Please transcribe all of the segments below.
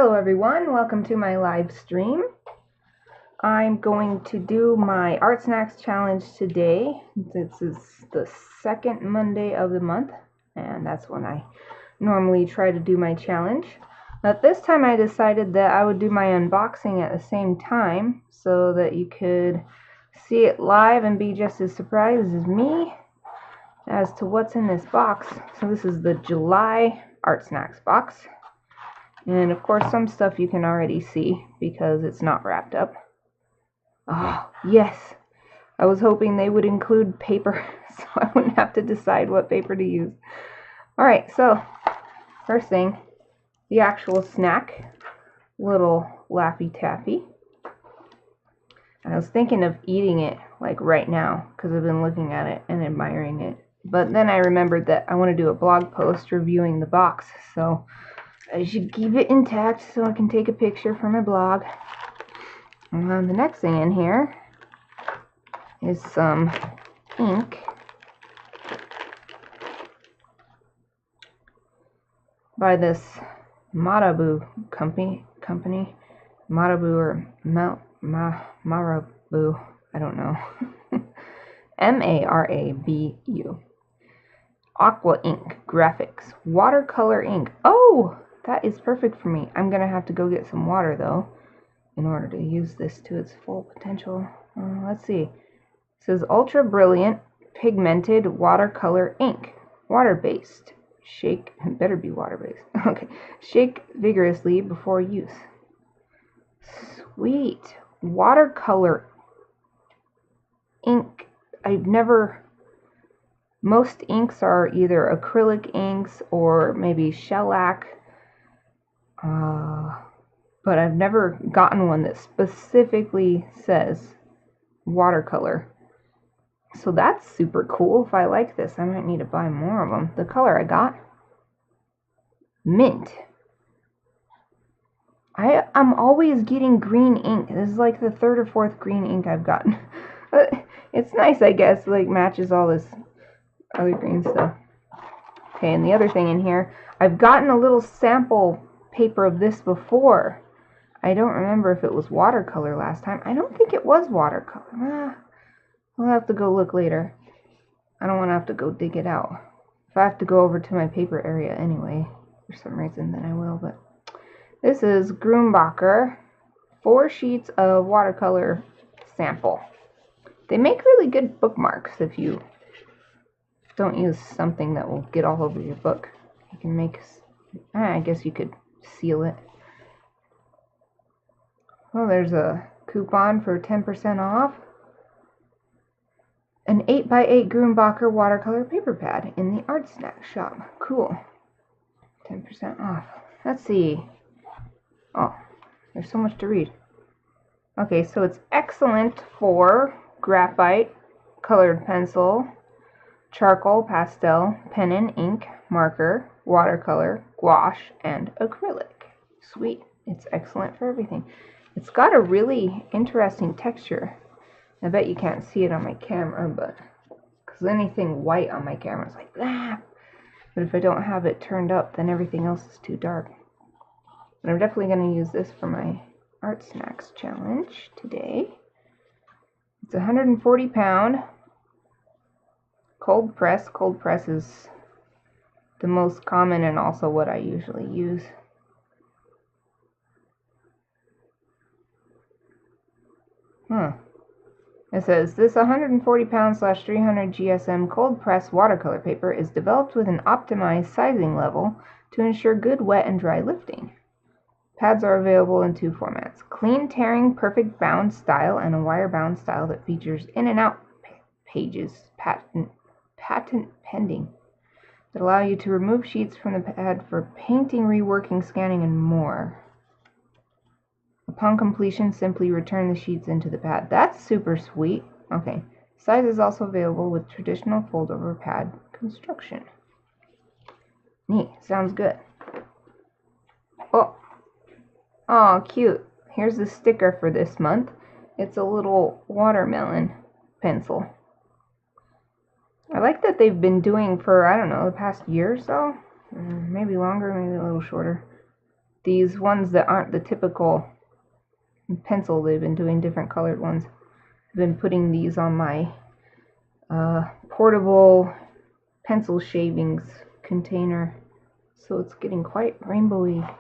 Hello everyone, welcome to my live stream. I'm going to do my ArtSnacks challenge today. This is the second Monday of the month, and that's when I normally try to do my challenge. But this time I decided that I would do my unboxing at the same time so that you could see it live and be just as surprised as me as to what's in this box. So this is the July ArtSnacks box. And of course some stuff you can already see because it's not wrapped up. Oh, yes! I was hoping they would include paper so I wouldn't have to decide what paper to use. Alright, so first thing, the actual snack. Little Laffy Taffy. I was thinking of eating it like right now because I've been looking at it and admiring it. But then I remembered that I want to do a blog post reviewing the box, so I should keep it intact so I can take a picture for my blog. And then the next thing in here is some ink by this Marabu company. Marabu or Marabu, I don't know. M-A-R-A-B-U. Aqua ink graphics, watercolor ink. Oh, that is perfect for me. I'm gonna have to go get some water though in order to use this to its full potential. Let's see. It says ultra brilliant pigmented watercolor ink, water-based. Shake, better be water-based. Okay, shake vigorously before use. Sweet. Watercolor ink. Most inks are either acrylic inks or maybe shellac, but I've never gotten one that specifically says watercolor. So that's super cool. If I like this, I might need to buy more of them. The color I got, mint. I'm always getting green ink. This is like the third or fourth green ink I've gotten. It's nice, I guess, like matches all this other green stuff. Okay, and the other thing in here, I've gotten a little sample paper of this before. I don't remember if it was watercolor last time. I don't think it was watercolor. I'll have to go look later. I don't want to have to go dig it out. If I have to go over to my paper area anyway, for some reason, then I will. But this is Grumbacher 4 sheets of watercolor sample. They make really good bookmarks if you don't use something that will get all over your book. You can make, I guess you could seal it. Well, there's a coupon for 10% off. An 8x8 Grumbacher watercolor paper pad in the ArtSnacks shop. Cool. 10% off. Let's see. Oh, there's so much to read. Okay, so it's excellent for graphite, colored pencil, charcoal, pastel, pen and ink, marker, watercolor, gouache, and acrylic. Sweet. It's excellent for everything. It's got a really interesting texture. I bet you can't see it on my camera, but because anything white on my camera is like that. But if I don't have it turned up, then everything else is too dark. But I'm definitely going to use this for my ArtSnacks challenge today. It's 140 pound. Cold press. Cold press is the most common and also what I usually use. It says, this 140 pound / 300 GSM cold press watercolor paper is developed with an optimized sizing level to ensure good wet and dry lifting. Pads are available in 2 formats. Clean tearing perfect bound style and a wire bound style that features in and out pages, patent pending, that allow you to remove sheets from the pad for painting, reworking, scanning, and more. Upon completion, simply return the sheets into the pad. That's super sweet. Okay. Size is also available with traditional fold-over pad construction. Neat. Sounds good. Oh, cute. Here's the sticker for this month. It's a little watermelon pencil. I like that they've been doing for, I don't know, the past year or so. Maybe longer, maybe a little shorter. these ones that aren't the typical pencil. They've been doing different colored ones. I've been putting these on my portable pencil shavings container, so it's getting quite rainbowy.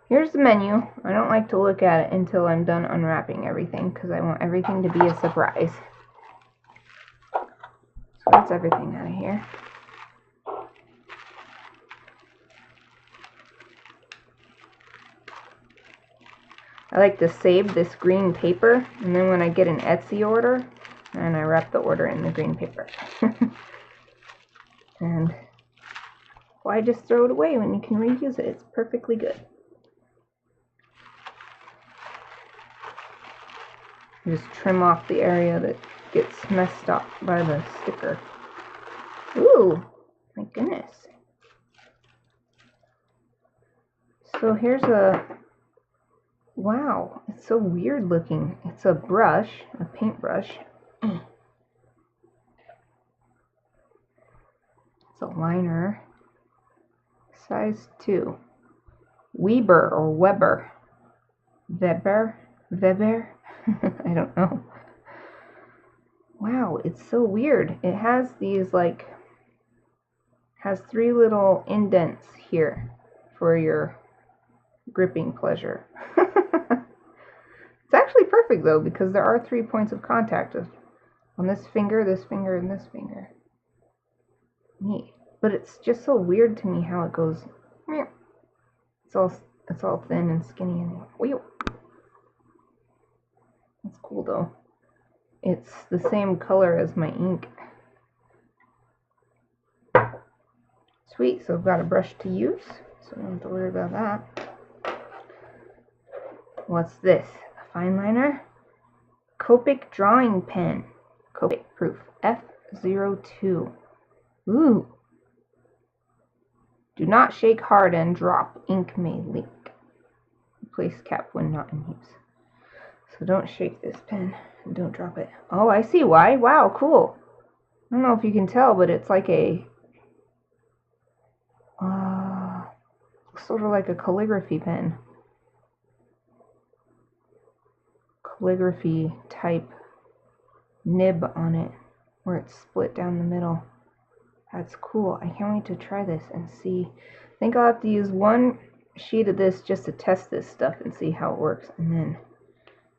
Here's the menu. I don't like to look at it until I'm done unwrapping everything because I want everything to be a surprise. So that's everything out of here. I like to save this green paper, and then when I get an Etsy order, and I wrap the order in the green paper. And why just throw it away when you can reuse it? It's perfectly good. Just trim off the area that gets messed up by the sticker. Ooh, my goodness. So here's a, wow, it's so weird looking. It's a brush, a paintbrush. It's a liner. Size 2. Weber or Weber. Weber? I don't know. Wow, it's so weird. It has these has 3 little indents here for your gripping pleasure. It's actually perfect though, because there are 3 points of contact on this finger, and this finger. Neat. But it's just so weird to me how it goes. It's all thin and skinny and wheel. That's cool though. It's the same color as my ink. Sweet, so I've got a brush to use, so I don't have to worry about that. What's this? A fine liner? Copic drawing pen. Copic proof. F02. Ooh. Do not shake hard and drop. Ink may leak. Replace cap when not in use. So don't shake this pen and don't drop it. Oh, I see why. Wow, cool. I don't know if you can tell, but it's like a sort of like a calligraphy pen. Calligraphy type nib on it where it's split down the middle. That's cool. I can't wait to try this and see. I think I'll have to use 1 sheet of this just to test this stuff and see how it works, and then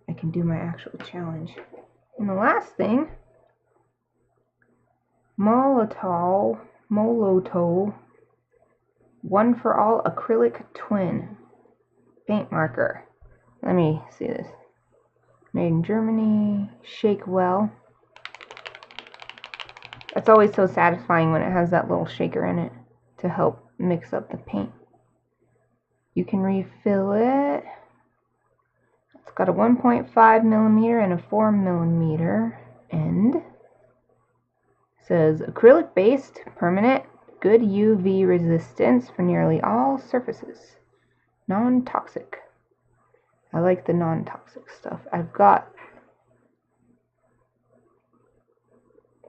I can do my actual challenge. And the last thing, Molotov 1 for All acrylic twin paint marker. Let me see this. Made in Germany. Shake well. It's always so satisfying when it has that little shaker in it to help mix up the paint. You can refill it. It's got a 1.5 millimeter and a 4 millimeter end. It says acrylic based, permanent, good UV resistance for nearly all surfaces. Non-toxic. I like the non-toxic stuff. I've got,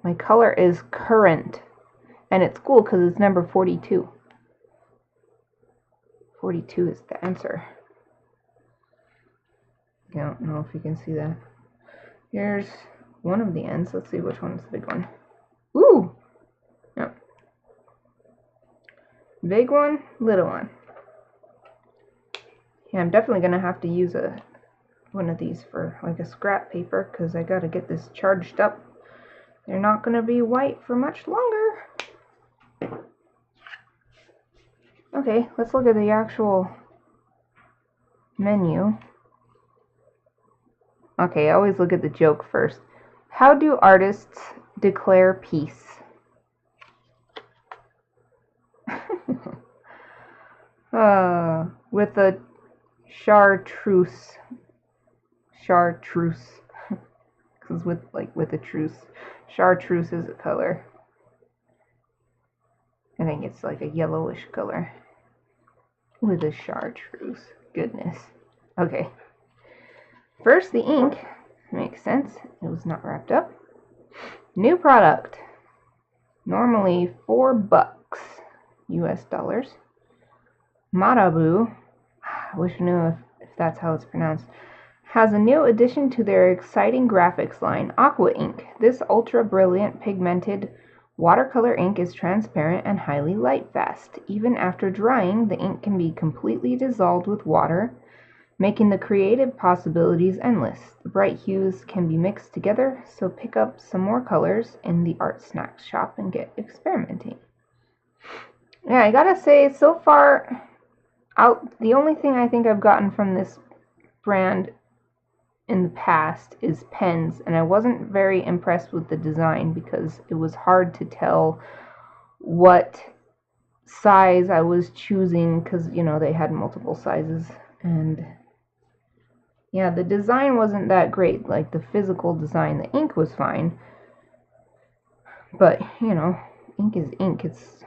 my color is currant, and it's cool because it's number 42. 42 is the answer. I don't know if you can see that. Here's one of the ends. Let's see which one's the big one. Ooh! Yep. Big one, little one. Yeah, I'm definitely going to have to use one of these for like a scrap paper because I got to get this charged up. They're not going to be white for much longer. Okay, let's look at the actual menu. Okay, I always look at the joke first. How do artists declare peace? With a chartreuse. Chartreuse. Because with a truce. Chartreuse is a color. I think it's like a yellowish color. With a chartreuse. Goodness. Okay. First, the ink. Makes sense. It was not wrapped up. New product. Normally $4 US dollars. Marabu I wish I knew if that's how it's pronounced, has a new addition to their exciting graphics line, Aqua Ink. This ultra-brilliant pigmented watercolor ink is transparent and highly light-fast. Even after drying, the ink can be completely dissolved with water, making the creative possibilities endless. The bright hues can be mixed together, so pick up some more colors in the ArtSnacks shop and get experimenting. Yeah, I gotta say, so far, the only thing I think I've gotten from this brand in the past is pens, and I wasn't very impressed with the design because it was hard to tell what size I was choosing because, you know, they had multiple sizes, and yeah, the design wasn't that great. Like, the physical design, the ink was fine, but, you know, ink is ink. It's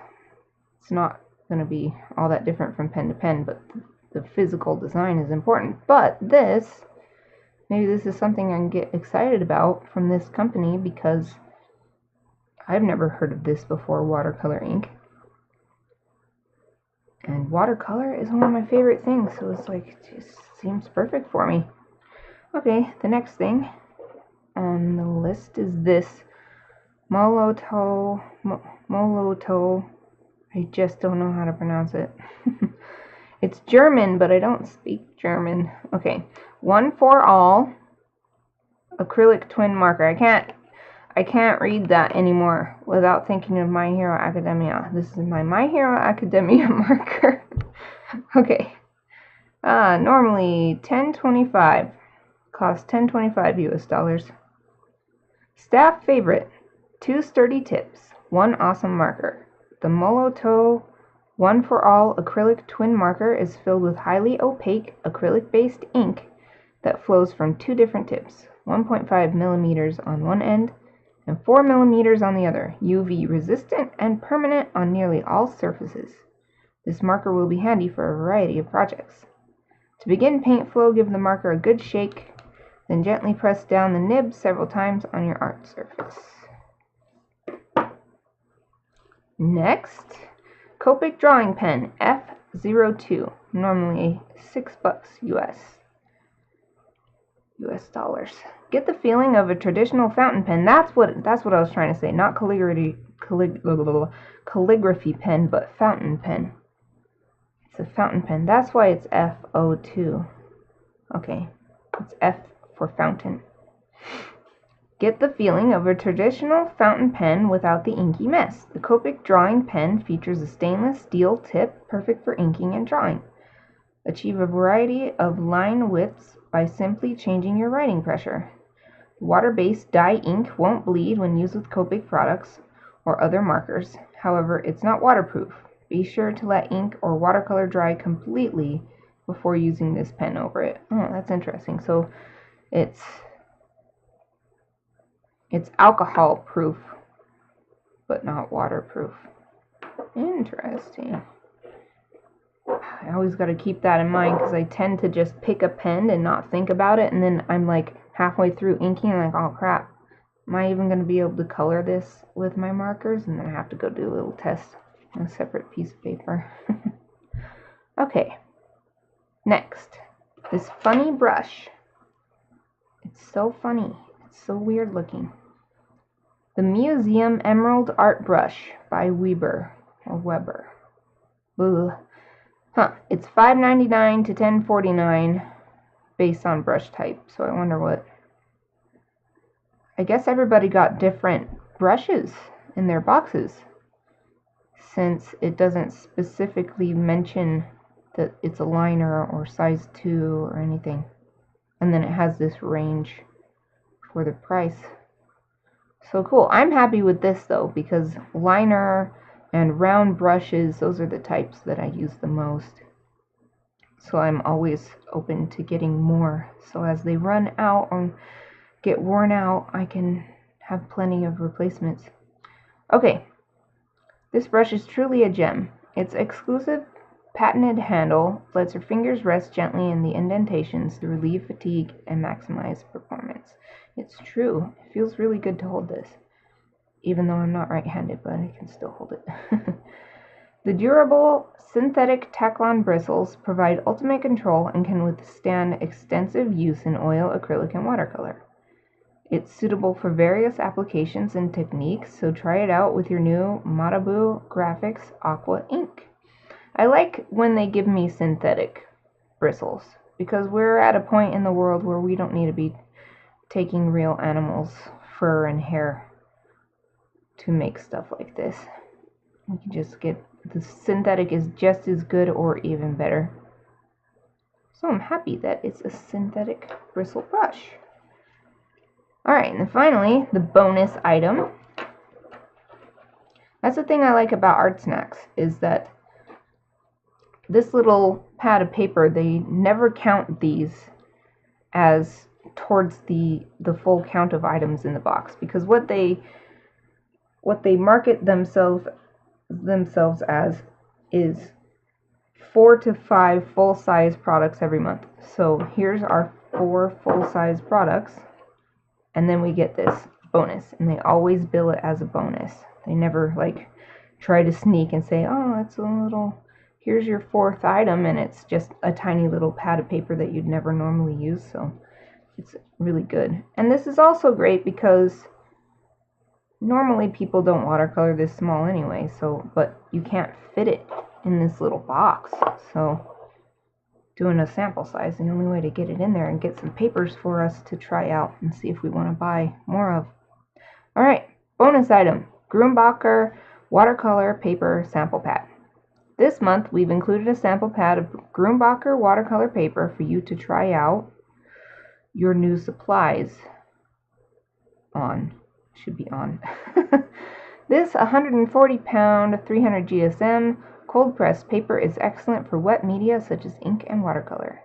not going to be all that different from pen to pen, but the physical design is important. But maybe this is something I can get excited about from this company because I've never heard of this before, watercolor ink. And watercolor is one of my favorite things, so it's like, it just seems perfect for me. Okay, the next thing on the list is this Molotow. I just don't know how to pronounce it. It's German, but I don't speak German. Okay, One for All acrylic twin marker. I can't read that anymore without thinking of My Hero Academia. This is my My Hero Academia marker. Okay. Normally $10.25. Cost $10.25 US dollars. Staff favorite. 2 sturdy tips. 1 awesome marker. The Molotow One for All acrylic twin marker is filled with highly opaque acrylic-based ink that flows from 2 different tips. 1.5 millimeters on one end and 4 millimeters on the other, UV resistant and permanent on nearly all surfaces. This marker will be handy for a variety of projects. To begin paint flow, give the marker a good shake, then gently press down the nib several times on your art surface. Next, Copic drawing pen F02, normally $6 US dollars. Get the feeling of a traditional fountain pen. That's what I was trying to say. Not calligraphy pen, but fountain pen. It's a fountain pen. That's why it's F02. Okay, it's F for fountain. Get the feeling of a traditional fountain pen without the inky mess. The Copic drawing pen features a stainless steel tip, perfect for inking and drawing. Achieve a variety of line widths by simply changing your writing pressure. Water-based dye ink won't bleed when used with Copic products or other markers. However, it's not waterproof. Be sure to let ink or watercolor dry completely before using this pen over it. Oh, that's interesting. So it's alcohol proof, but not waterproof. Interesting. I always got to keep that in mind because I tend to just pick a pen and not think about it, and then I'm like halfway through inking and I'm like, oh crap, am I even going to be able to color this with my markers? And then I have to go do a little test on a separate piece of paper. Okay, next, this funny brush. It's so funny. It's so weird looking. The Museum Emerald Art Brush by Weber. Ugh. It's $5.99 to $10.49 based on brush type. So I wonder what. I guess everybody got different brushes in their boxes, since it doesn't specifically mention that it's a liner or size 2 or anything. And then it has this range for the price. So cool. I'm happy with this though, because liner and round brushes, those are the types that I use the most. So I'm always open to getting more. So as they run out or get worn out, I can have plenty of replacements. Okay, this brush is truly a gem. Its exclusive patented handle lets your fingers rest gently in the indentations to relieve fatigue and maximize performance. It's true. It feels really good to hold this. Even though I'm not right-handed, but I can still hold it. The durable synthetic Teflon bristles provide ultimate control and can withstand extensive use in oil, acrylic, and watercolor. It's suitable for various applications and techniques, so try it out with your new Malibu Graphics Aqua ink. I like when they give me synthetic bristles, because we're at a point in the world where we don't need to be taking real animals' fur and hair to make stuff like this. You can just get, the synthetic is just as good or even better. So I'm happy that it's a synthetic bristle brush. Alright, and then finally, the bonus item. That's the thing I like about ArtSnacks, is that this little pad of paper, they never count these as towards the full count of items in the box, because what they market themselves as is 4 to 5 full-size products every month. So here's our 4 full-size products, and then we get this bonus, and they always bill it as a bonus. They never like try to sneak and say, oh, it's a little, here's your 4th item, and it's just a tiny little pad of paper that you'd never normally use. So it's really good. And this is also great because normally people don't watercolor this small anyway, so, but you can't fit it in this little box. So doing a sample size, the only way to get it in there and get some papers for us to try out and see if we want to buy more of. Alright, bonus item, Grumbacher watercolor paper sample pad. This month we've included a sample pad of Grumbacher watercolor paper for you to try out your new supplies on. Should be on. This 140-pound 300 GSM cold pressed paper is excellent for wet media such as ink and watercolor.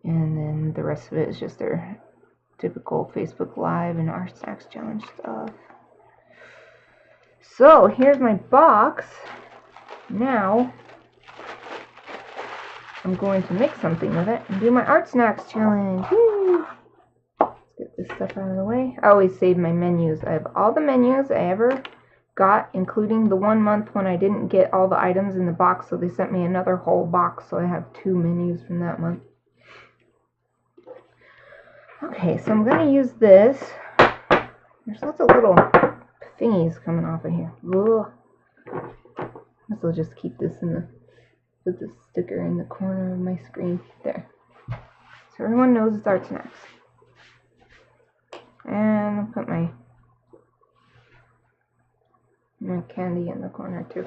And then the rest of it is just their typical Facebook Live and ArtSnacks challenge stuff. So here's my box. Now I'm going to mix something with it and do my ArtSnacks challenge. Woo! Get this stuff out of the way. I always save my menus. I have all the menus I ever got, including the 1 month when I didn't get all the items in the box, so they sent me another whole box, so I have 2 menus from that month. Okay, so I'm going to use this. There's lots of little thingies coming off of here. Ugh. This will just keep this in the, put the sticker in the corner of my screen. There. So everyone knows it's ArtSnacks. And I'll put my candy in the corner too.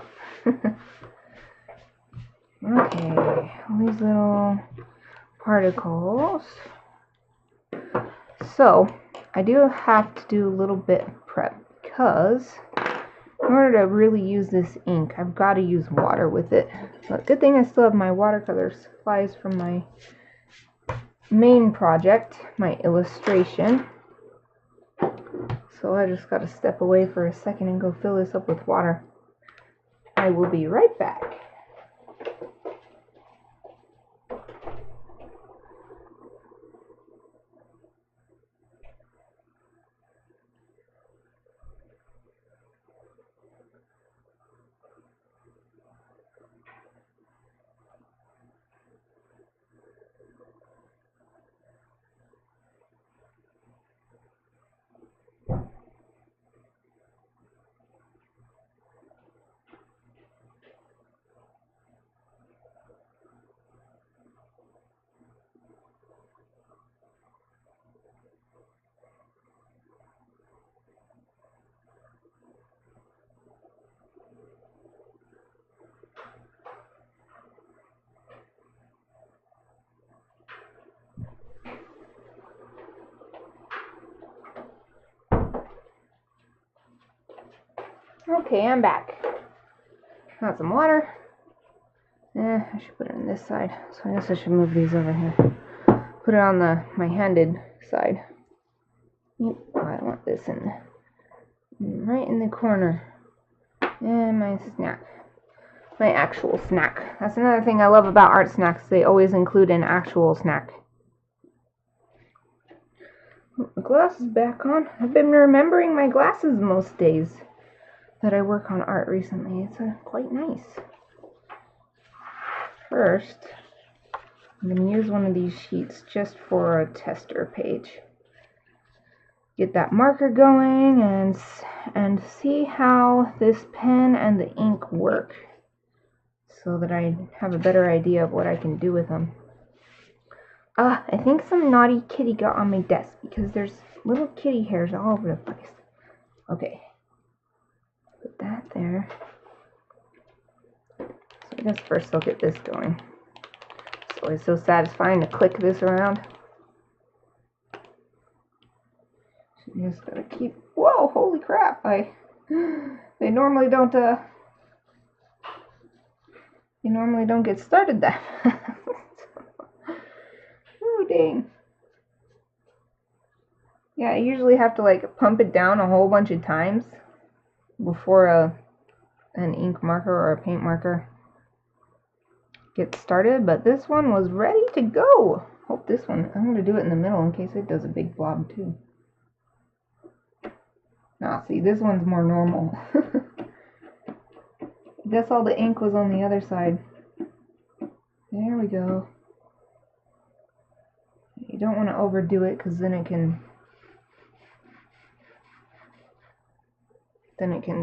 Okay, all these little particles. So I do have to do a little bit of prep, because in order to really use this ink, I've got to use water with it. But good thing I still have my watercolor supplies from my main project, my illustration. So I just got to step away for a second and go fill this up with water. I will be right back. Okay, I'm back. Got some water. I should put it on this side. So I guess I should move these over here. Put it on my handed side. Yep, I want this right in the corner. And my snack. My actual snack. That's another thing I love about ArtSnacks. They always include an actual snack. My glasses back on. I've been remembering my glasses most days. that I work on art recently. It's quite nice. First, I'm going to use one of these sheets just for a tester page. Get that marker going and see how this pen and the ink work, so that I have a better idea of what I can do with them. I think some naughty kitty got on my desk because there's little kitty hairs all over the place. Okay, put that there. So I guess first I'll get this going. It's always so satisfying to click this around. So you just gotta keep. Whoa! Holy crap! They normally don't. They normally don't get started that fast. Oh dang! Yeah, I usually have to like pump it down a whole bunch of times before an ink marker or a paint marker gets started, but this one was ready to go. Hope this one, I'm going to do it in the middle in case it does a big blob too. Now see, this one's more normal. I guess all the ink was on the other side. There we go. You don't want to overdo it because then it can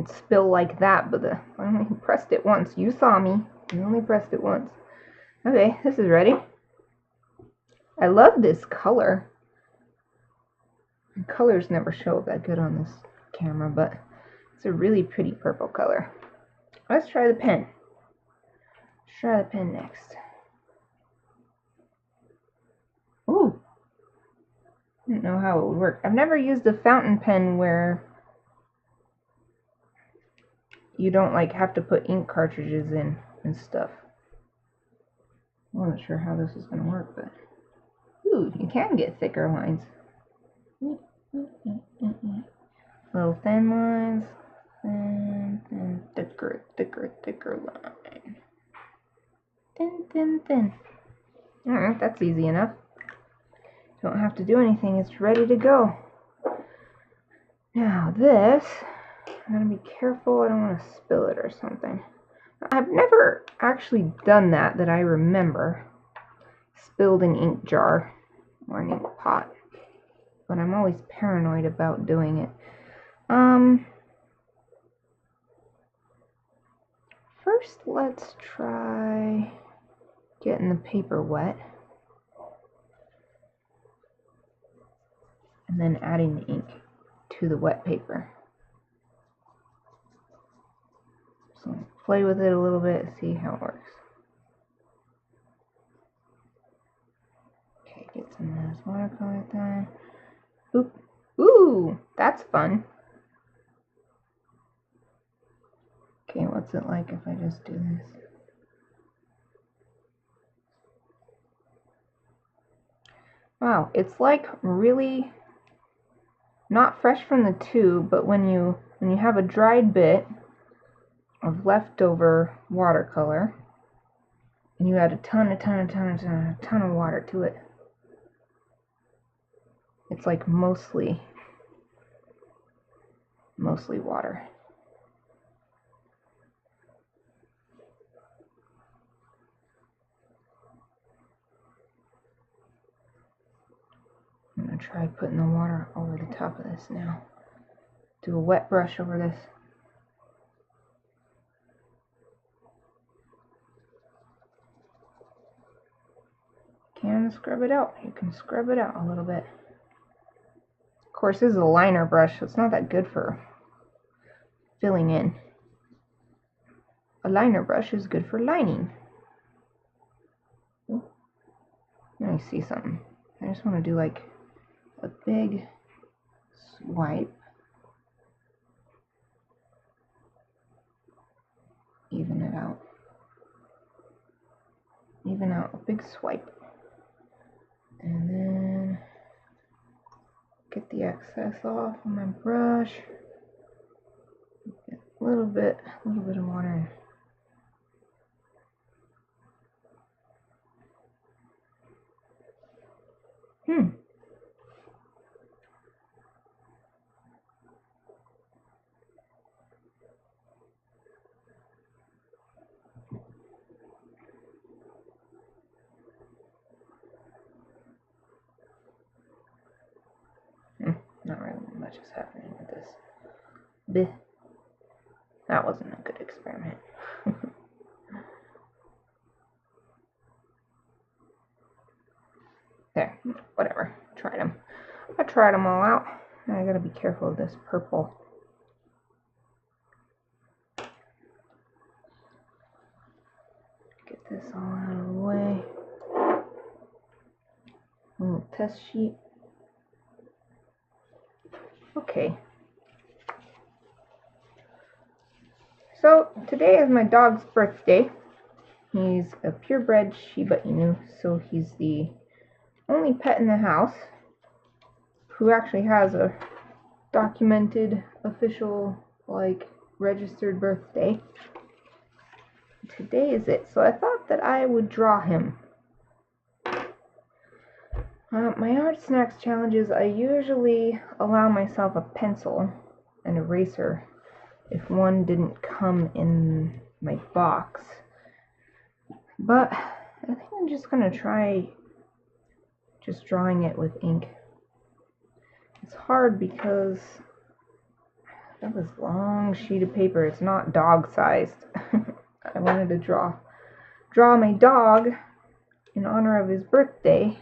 spill like that, but I only pressed it once. You saw me. I only pressed it once. Okay, this is ready. I love this color. The colors never show up that good on this camera, but it's a really pretty purple color. Let's try the pen. Let's try the pen next. Ooh. I didn't know how it would work. I've never used a fountain pen where you don't like have to put ink cartridges in and stuff. I wasn't sure how this is going to work, but ooh, you can get thicker lines. Little thin lines, and thicker line. Thin. Alright, that's easy enough. Don't have to do anything, it's ready to go. Now this, I'm going to be careful, I don't want to spill it or something. I've never actually done that I remember. Spilled an ink jar or an ink pot. But I'm always paranoid about doing it. First let's try getting the paper wet. And then adding the ink to the wet paper. So play with it a little bit, see how it works. Okay, get some of this watercolor done. Oop. Ooh, that's fun. Okay, what's it like if I just do this? Wow, it's like really not fresh from the tube, but when you have a dried bit of leftover watercolor and you add a ton of water to it, it's like mostly water. I'm going to try putting the water over the top of this now. Do a wet brush over this. Can scrub it out. You can scrub it out a little bit. Of course, this is a liner brush, so it's not that good for filling in. A liner brush is good for lining. Ooh. Let me see something. I just want to do like a big swipe. Even it out. Even out a big swipe. And then get the excess off of my brush. Get a little bit of water. Bleh. That wasn't a good experiment. There, whatever. Tried them. I tried them all out. I gotta be careful of this purple. Get this all out of the way. A little test sheet. Okay. So today is my dog's birthday. He's a purebred Shiba Inu, so he's the only pet in the house who actually has a documented, official, like, registered birthday. Today is it, so I thought that I would draw him. My ArtSnacks challenges, I usually allow myself a pencil and eraser if one didn't come in my box. But I think I'm just gonna try just drawing it with ink. It's hard because I have this long sheet of paper. It's not dog-sized. I wanted to draw my dog in honor of his birthday.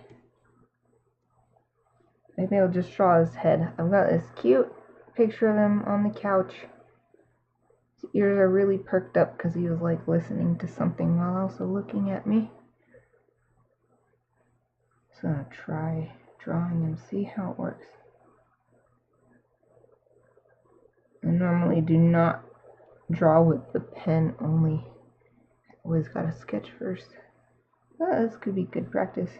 Maybe I'll just draw his head. I've got this cute picture of him on the couch. His ears are really perked up because he was like listening to something while also looking at me. So I'm gonna try drawing him, see how it works. I normally do not draw with the pen only. Always gotta sketch first. Oh, this could be good practice.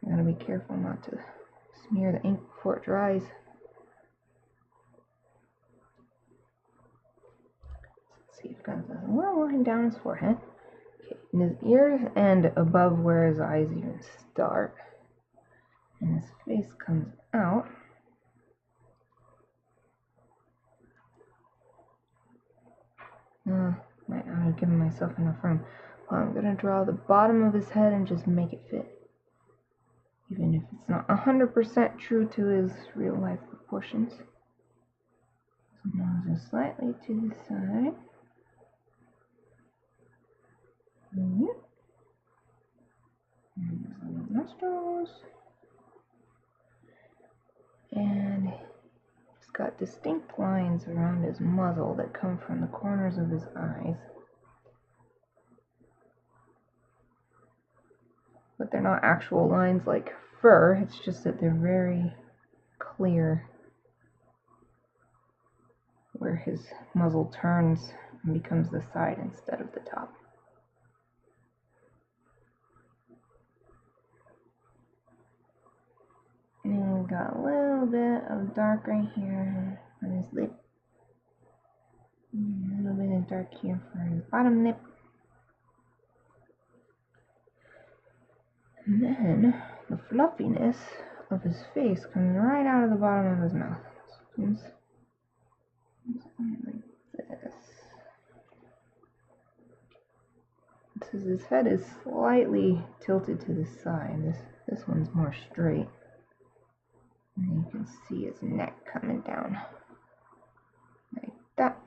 I gotta be careful not to smear the ink before it dries. Let's see, I've got a little line down his forehead. Okay, in his ears and above where his eyes even start. And his face comes out. Might not have given myself enough room. Well, I'm gonna draw the bottom of his head and just make it fit. Even if it's not 100% true to his real life proportions. So nose is slightly to the side. And his little nostrils. And he's got distinct lines around his muzzle that come from the corners of his eyes. But they're not actual lines like fur, it's just that they're very clear where his muzzle turns and becomes the side instead of the top. And we've got a little bit of dark right here on his lip. A little bit of dark here for his bottom lip. And then the fluffiness of his face comes right out of the bottom of his mouth. Like this. So his head is slightly tilted to the side. This one's more straight. And you can see his neck coming down like that.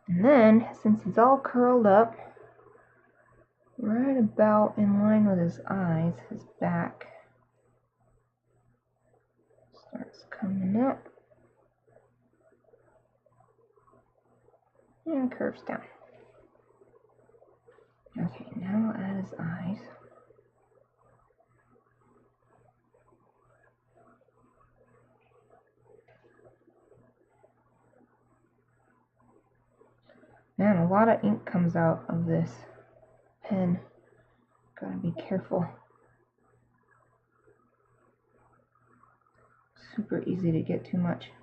And then, since he's all curled up, right about in line with his eyes, his back starts coming out and curves down. Okay, now I'll add his eyes. Man, a lot of ink comes out of this pen. Gotta be careful. Super easy to get too much.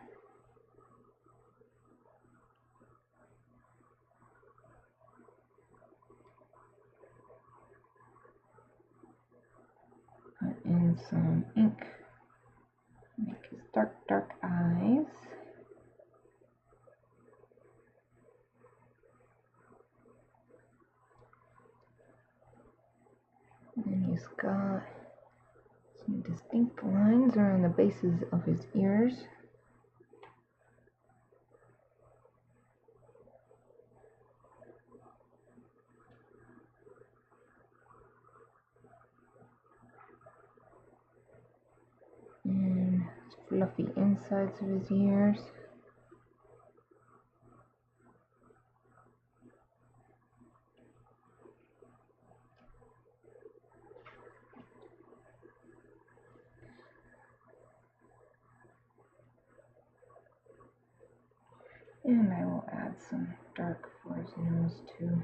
Put in some ink. Make his dark eyes. And he's got some think the lines are on the bases of his ears. And fluffy insides of his ears. And I will add some dark for his nose too.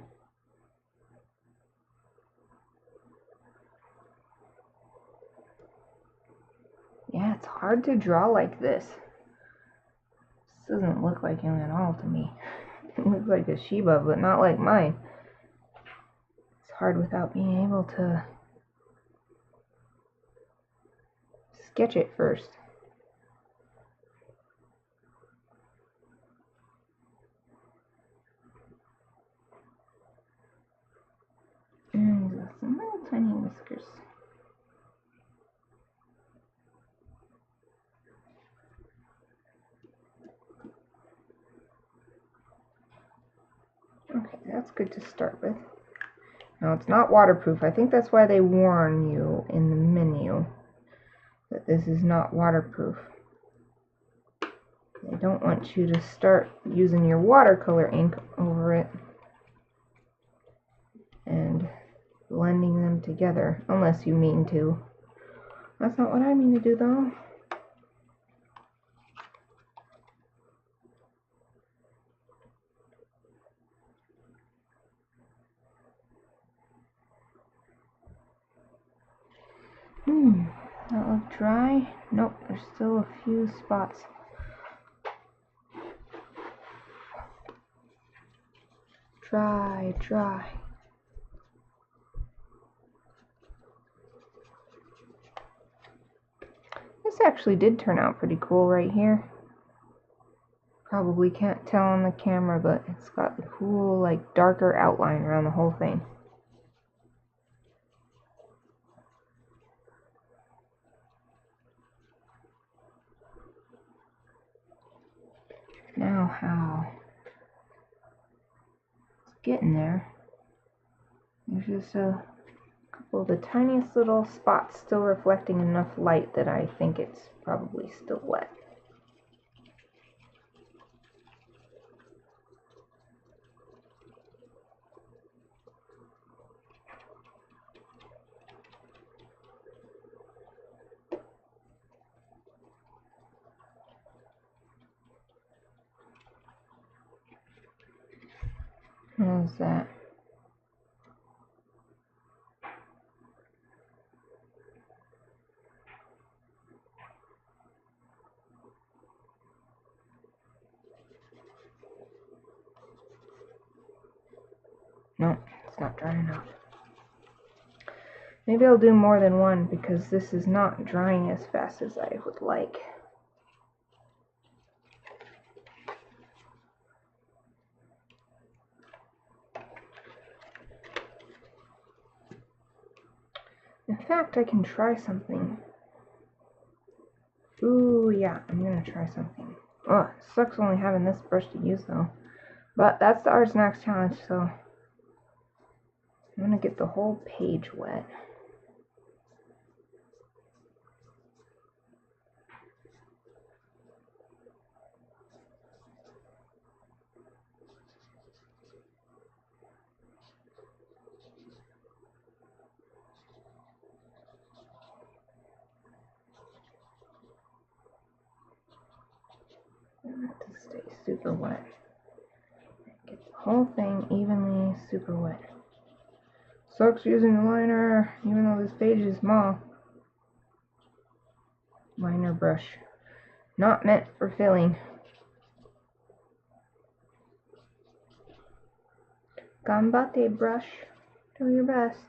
Yeah, it's hard to draw like this. This doesn't look like him at all to me. It looks like a Shiba, but not like mine. It's hard without being able to sketch it first. And some little tiny whiskers. Okay, that's good to start with. Now, it's not waterproof. I think that's why they warn you in the menu that this is not waterproof. They don't want you to start using your watercolor ink over it and blending them together, unless you mean to. That's not what I mean to do, though. That look dry? Nope, there's still a few spots. Dry, dry. This actually did turn out pretty cool right here. Probably can't tell on the camera, but it's got the cool, like, darker outline around the whole thing. Now how? It's getting there. There's just a couple of the tiniest little spots still reflecting enough light that I think it's probably still wet. How's that? No, it's not dry enough. Maybe I'll do more than one because this is not drying as fast as I would like. In fact, I can try something. Ooh, yeah, I'm gonna try something. Oh, it sucks only having this brush to use though. But that's the ArtSnacks challenge, so I'm gonna get the whole page wet. To stay super wet. Get the whole thing evenly super wet. Sucks using a liner, even though this page is small. Liner brush. Not meant for filling. Gambate brush. Do your best.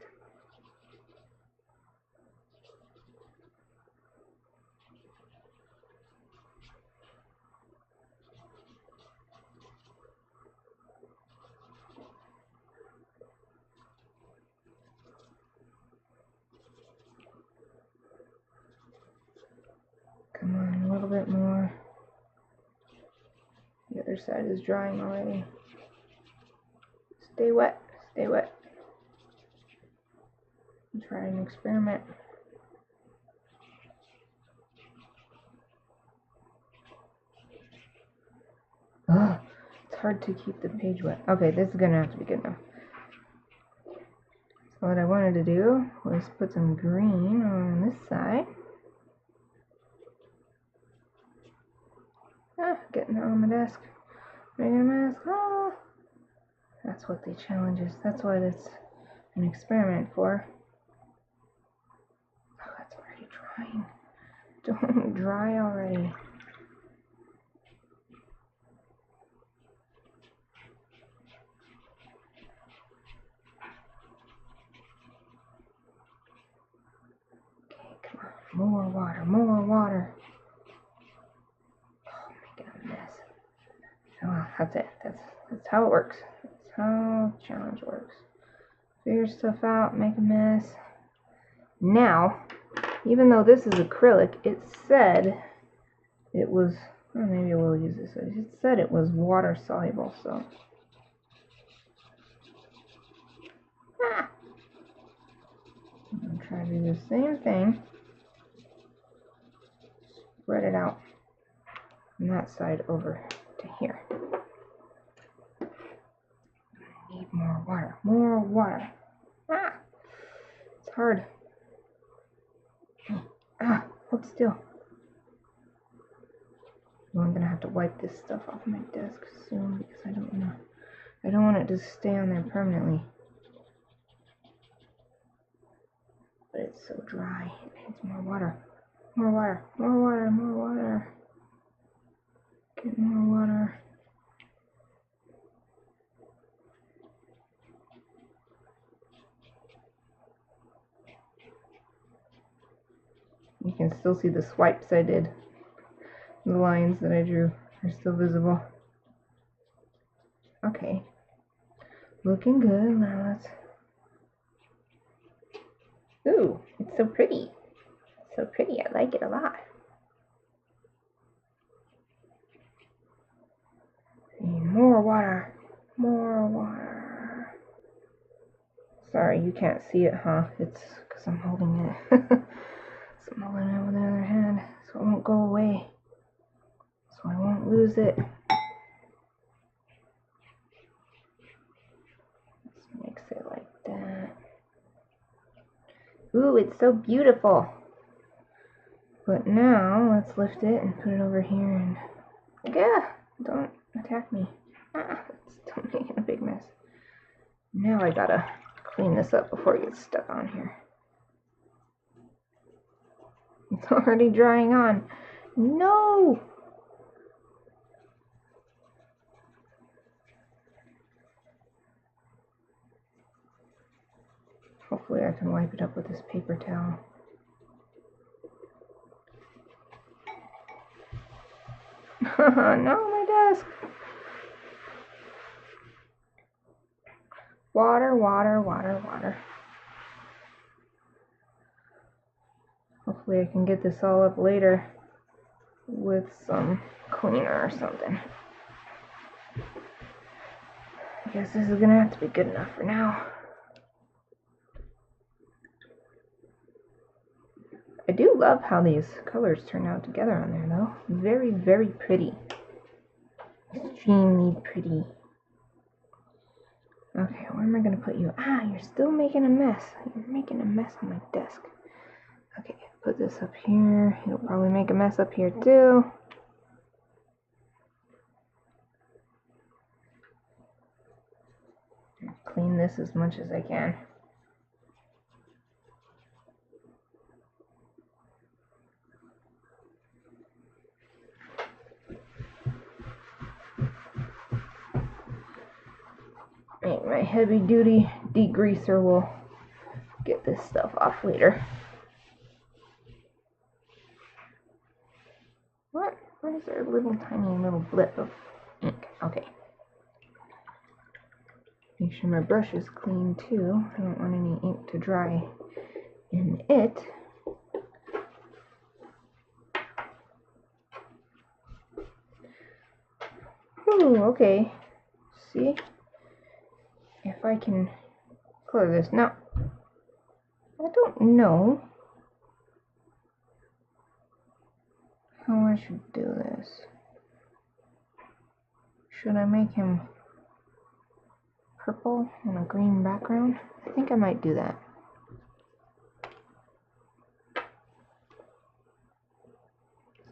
Come on, a little bit more. The other side is drying already. Stay wet, stay wet. Try an experiment. Ugh, it's hard to keep the page wet. Okay, this is gonna have to be good enough. So what I wanted to do was put some green on this side. Getting it on my desk. Making a mess. Ah. That's what the challenge is. That's what it's an experiment for. Oh, it's already drying. Don't dry already. Okay, come on. More water, more water. Oh, making a mess. Oh, that's it. That's how it works. That's how the challenge works. Figure stuff out, make a mess. Now, even though this is acrylic, it said it was, well, maybe we'll use this. It said it was water soluble, so. I'm going to try to do the same thing. Spread it out from that side over to here. Need more water, more water. It's hard. Hold still. Well, I'm gonna have to wipe this stuff off my desk soon because I don't want it to stay on there permanently. But it's so dry. It needs more water. More water. More water. More water. Get more water. You can still see the swipes I did. The lines that I drew are still visible. Okay. Looking good. Now let's... Ooh, it's so pretty. It's so pretty. I like it a lot. Need more water. More water. Sorry, you can't see it, huh? It's because I'm holding it. So I'm holding it with the other hand so it won't go away. So I won't lose it. Let's mix it like that. Ooh, it's so beautiful. But now let's lift it and put it over here and don't attack me. It's still making a big mess. Now I gotta clean this up before it gets stuck on here. It's already drying on. No! Hopefully I can wipe it up with this paper towel. No, my desk. Water, water, water, water. Hopefully I can get this all up later with some cleaner or something. I guess this is gonna have to be good enough for now. I do love how these colors turn out together on there though. Very, very pretty. Extremely pretty. Okay, where am I gonna put you? You're still making a mess. You're making a mess on my desk. Okay, put this up here. It'll probably make a mess up here too. Clean this as much as I can. My heavy duty degreaser will get this stuff off later. What? Why is there a little tiny little blip of ink? Okay. Make sure my brush is clean too. I don't want any ink to dry in it. Ooh, okay. See if I can color this. Now, I don't know how I should do this. Should I make him purple on a green background? I think I might do that.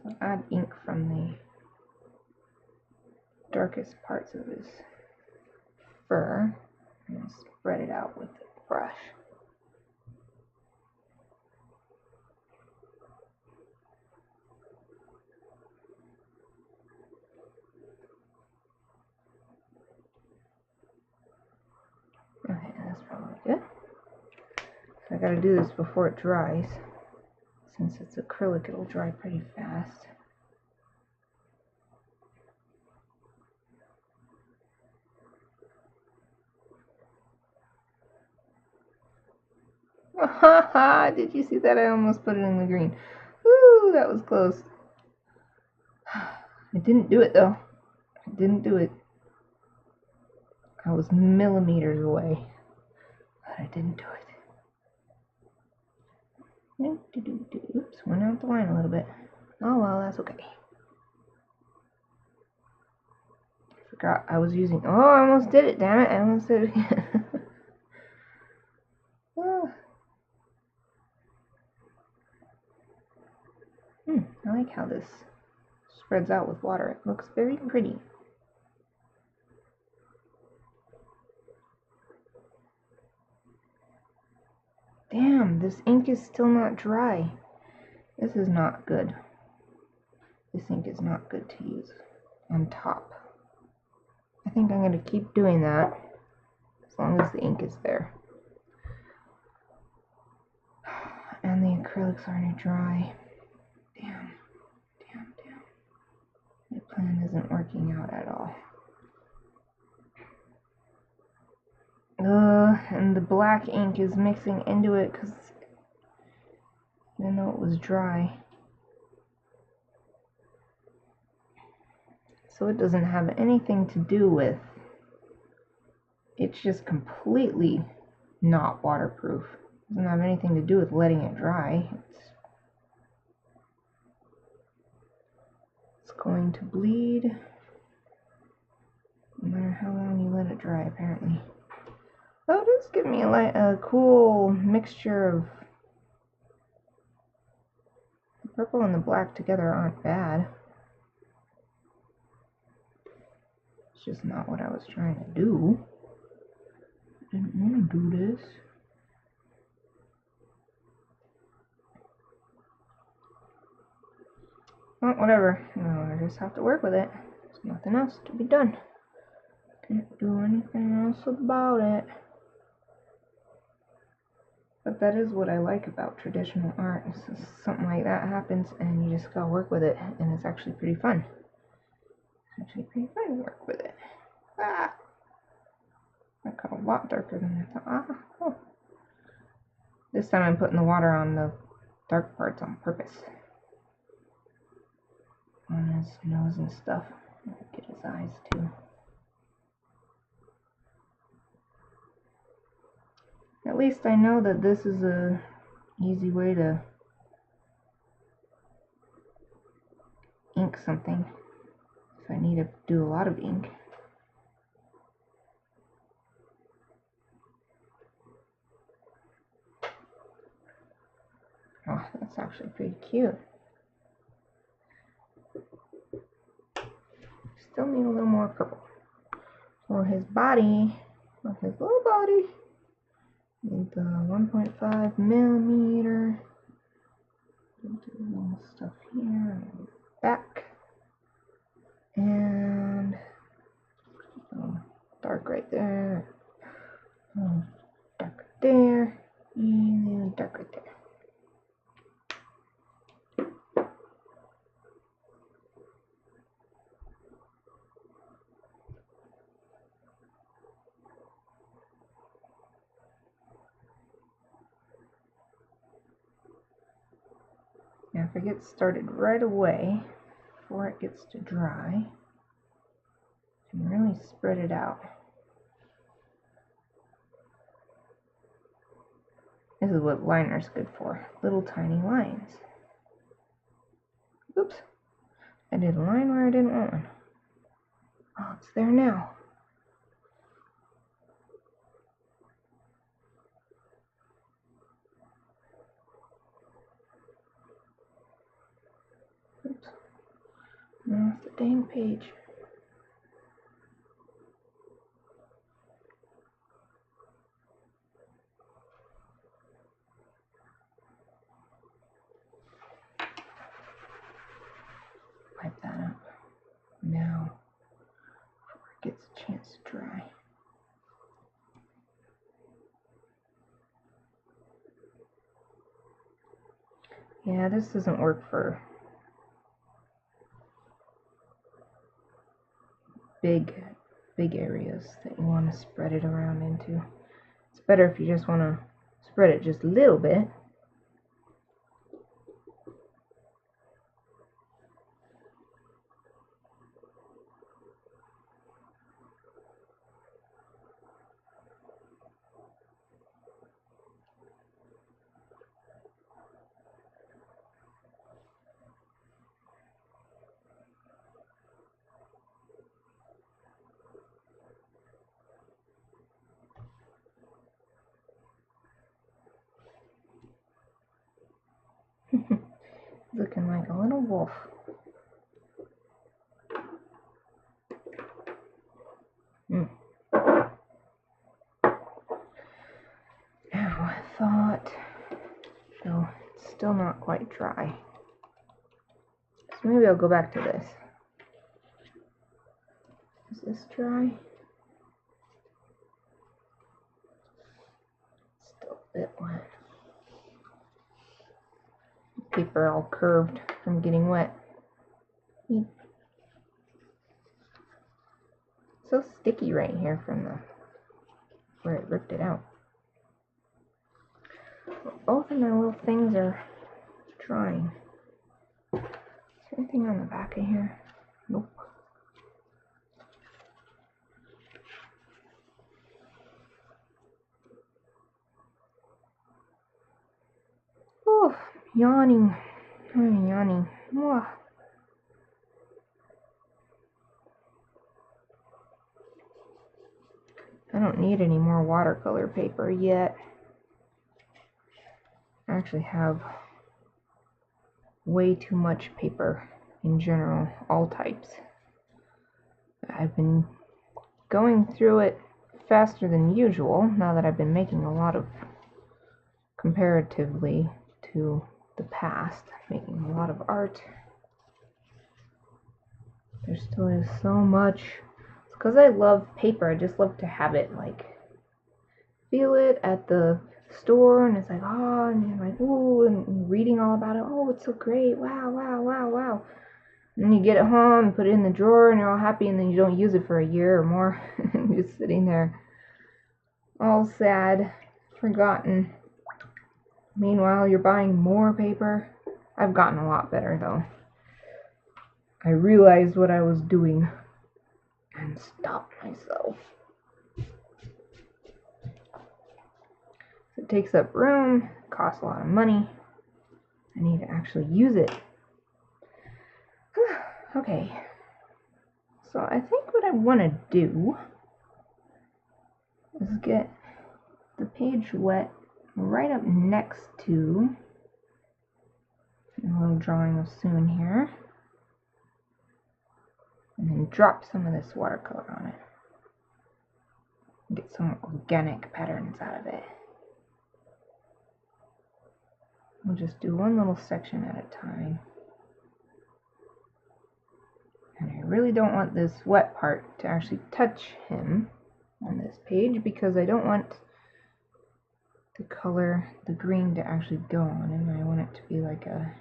So add ink from the darkest parts of his fur and spread it out with the brush. Okay, that's probably good. So I gotta do this before it dries. Since it's acrylic, it'll dry pretty fast. Haha! Did you see that? I almost put it in the green. Woo! That was close. I didn't do it though. I didn't do it. I was millimeters away. But I didn't do it. Oops, went out the line a little bit. Oh well, that's okay. I forgot I was using. Oh, I almost did it, damn it. I almost did it again. Oh. I like how this spreads out with water. It looks very pretty. Damn, this ink is still not dry. This is not good. This ink is not good to use on top. I think I'm going to keep doing that as long as the ink is there. And the acrylics aren't dry. Damn. My plan isn't working out at all. And the black ink is mixing into it because even though it was dry. So it doesn't have anything to do with, it's just completely not waterproof. It doesn't have anything to do with letting it dry. It's going to bleed no matter how long you let it dry, apparently. Oh, it does give me a cool mixture of the purple and the black together aren't bad. It's just not what I was trying to do. I didn't want to do this. Well, whatever. No, I just have to work with it. There's nothing else to be done. Can't do anything else about it. But that is what I like about traditional art. It's just something like that happens and you just gotta work with it, and it's actually pretty fun. It's actually pretty fun to work with it. Ah! That got a lot darker than I thought. Ah! Oh. This time I'm putting the water on the dark parts on purpose. On his nose and stuff. Get his eyes too. At least I know that this is a easy way to ink something if I need to do a lot of ink. Oh, that's actually pretty cute. Still need a little more purple. For his body, for his little body, need the 1.5 millimeter. Do a little stuff here and back. And dark right there. Dark right there. And then dark right there. Now if I get started right away, before it gets to dry, and really spread it out. This is what liner's good for, little tiny lines. Oops, I did a line where I didn't want one. Oh, it's there now. Oops, now it's the dang page. Wipe that up now before it gets a chance to dry. Yeah, this doesn't work for big areas that you want to spread it around into. It's better if you just want to spread it just a little bit. Looking like a little wolf. Now I thought, no, it's still not quite dry. So maybe I'll go back to this. Is this dry? Still a bit wet. Paper all curved from getting wet. So sticky right here from the where it ripped it out. Both of my little things are drying. Is there anything on the back of here? Nope. Oh, yawning. I'm yawning. Oh. I don't need any more watercolor paper yet. I actually have way too much paper in general, all types. I've been going through it faster than usual now that I've been making a lot of, comparatively to the past, making a lot of art. There still is so much. It's because I love paper. I just love to have it, like, feel it at the store, and it's like, oh, and you're like, ooh, and reading all about it. Oh, it's so great. Wow, wow, wow, wow. And then you get it home and put it in the drawer, and you're all happy, and then you don't use it for a year or more. Just sitting there, all sad, forgotten. Meanwhile, you're buying more paper. I've gotten a lot better, though. I realized what I was doing and stopped myself. It takes up room, costs a lot of money. I need to actually use it. Okay, so I think what I want to do is get the page wet right up next to a little drawing of Soon here, and then drop some of this watercolor on it. Get some organic patterns out of it. We'll just do one little section at a time. And I really don't want this wet part to actually touch him on this page because I don't want the color, the green, to actually go on him. I want it to be like a,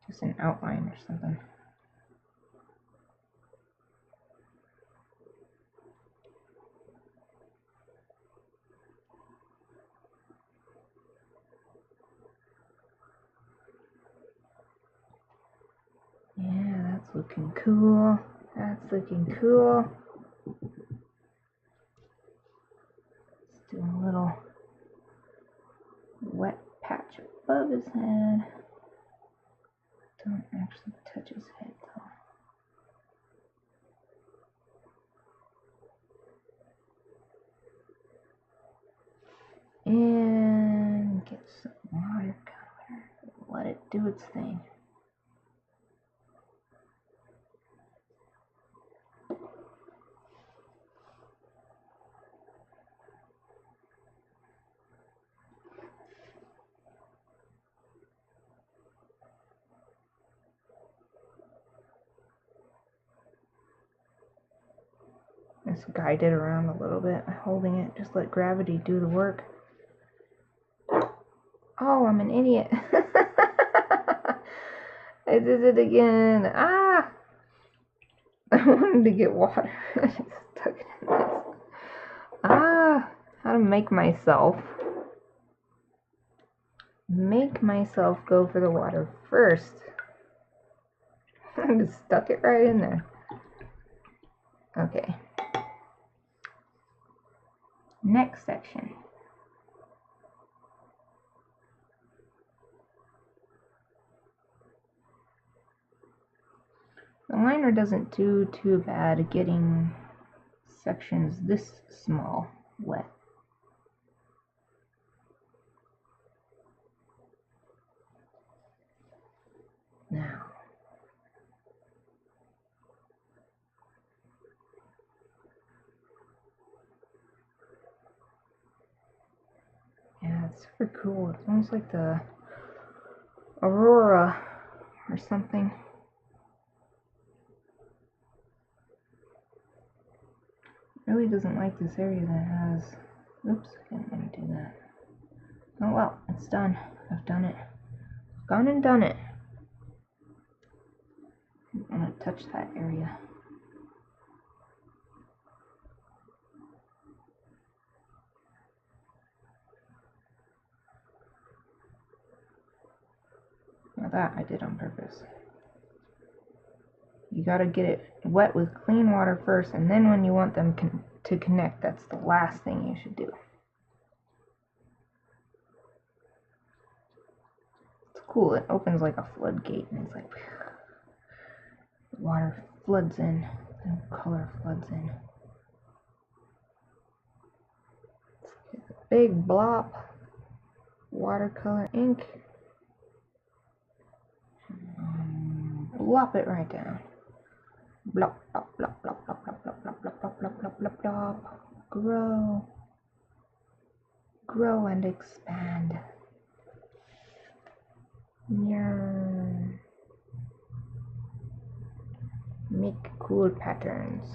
just an outline or something. Yeah, that's looking cool. That's looking cool. Let's do a little wet patch above his head. Don't actually touch his head though. And get some watercolor. Let it do its thing. Just guide it around a little bit, holding it. Just let gravity do the work. Oh, I'm an idiot. I did it again. Ah! I wanted to get water. I just stuck it in this. Ah! How to make myself go for the water first. I just stuck it right in there. Okay. Next section. The liner doesn't do too bad getting sections this small wet. Now, yeah, it's super cool. It's almost like the aurora or something. It really doesn't like this area that has, oops, I didn't want to do that. Oh well, it's done. I've done it. Gone and done it. I don't want to touch that area. Now that I did on purpose. You gotta get it wet with clean water first, and then when you want them to connect, that's the last thing you should do. It's cool. It opens like a floodgate, and it's like the water floods in, the color floods in. It's a big blob watercolor ink. Blop it right down. Blop, blop, blop, blop, blop, blop, blop, blop, blop, blop, blop, blop, blop, blop. Grow. Grow and expand. Yarn. Make cool patterns.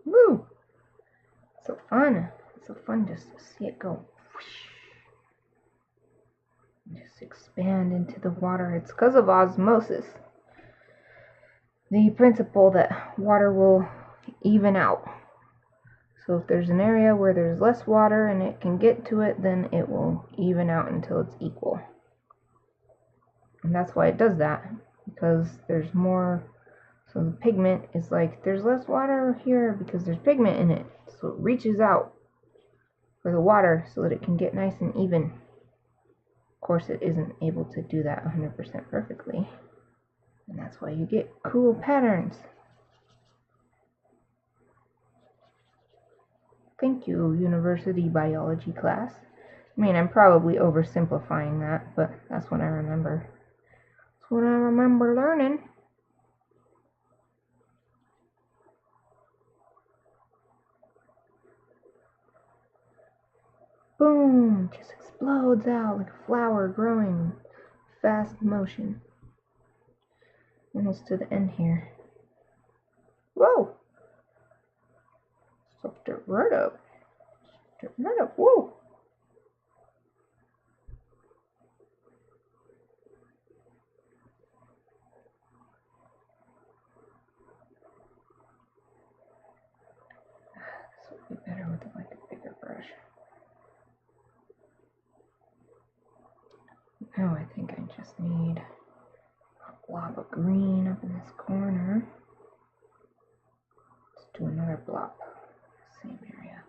Woo! So fun. It's so fun just to see it go. Just expand into the water. It's because of osmosis. The principle that water will even out. So if there's an area where there's less water and it can get to it, then it will even out until it's equal. And that's why it does that, because there's more. So the pigment is like, there's less water here because there's pigment in it. So it reaches out for the water so that it can get nice and even. Of course, it isn't able to do that 100% perfectly. And that's why you get cool patterns. Thank you, university biology class. I mean, I'm probably oversimplifying that, but that's what I remember. That's what I remember learning. Boom! Just explodes out like a flower growing fast motion. Almost to the end here. Whoa! Sucked it right up. Sucked it right up. Whoa! This would be better with like a bigger brush. Now I think I just need a blob of green up in this corner. Let's do another blob. Same area.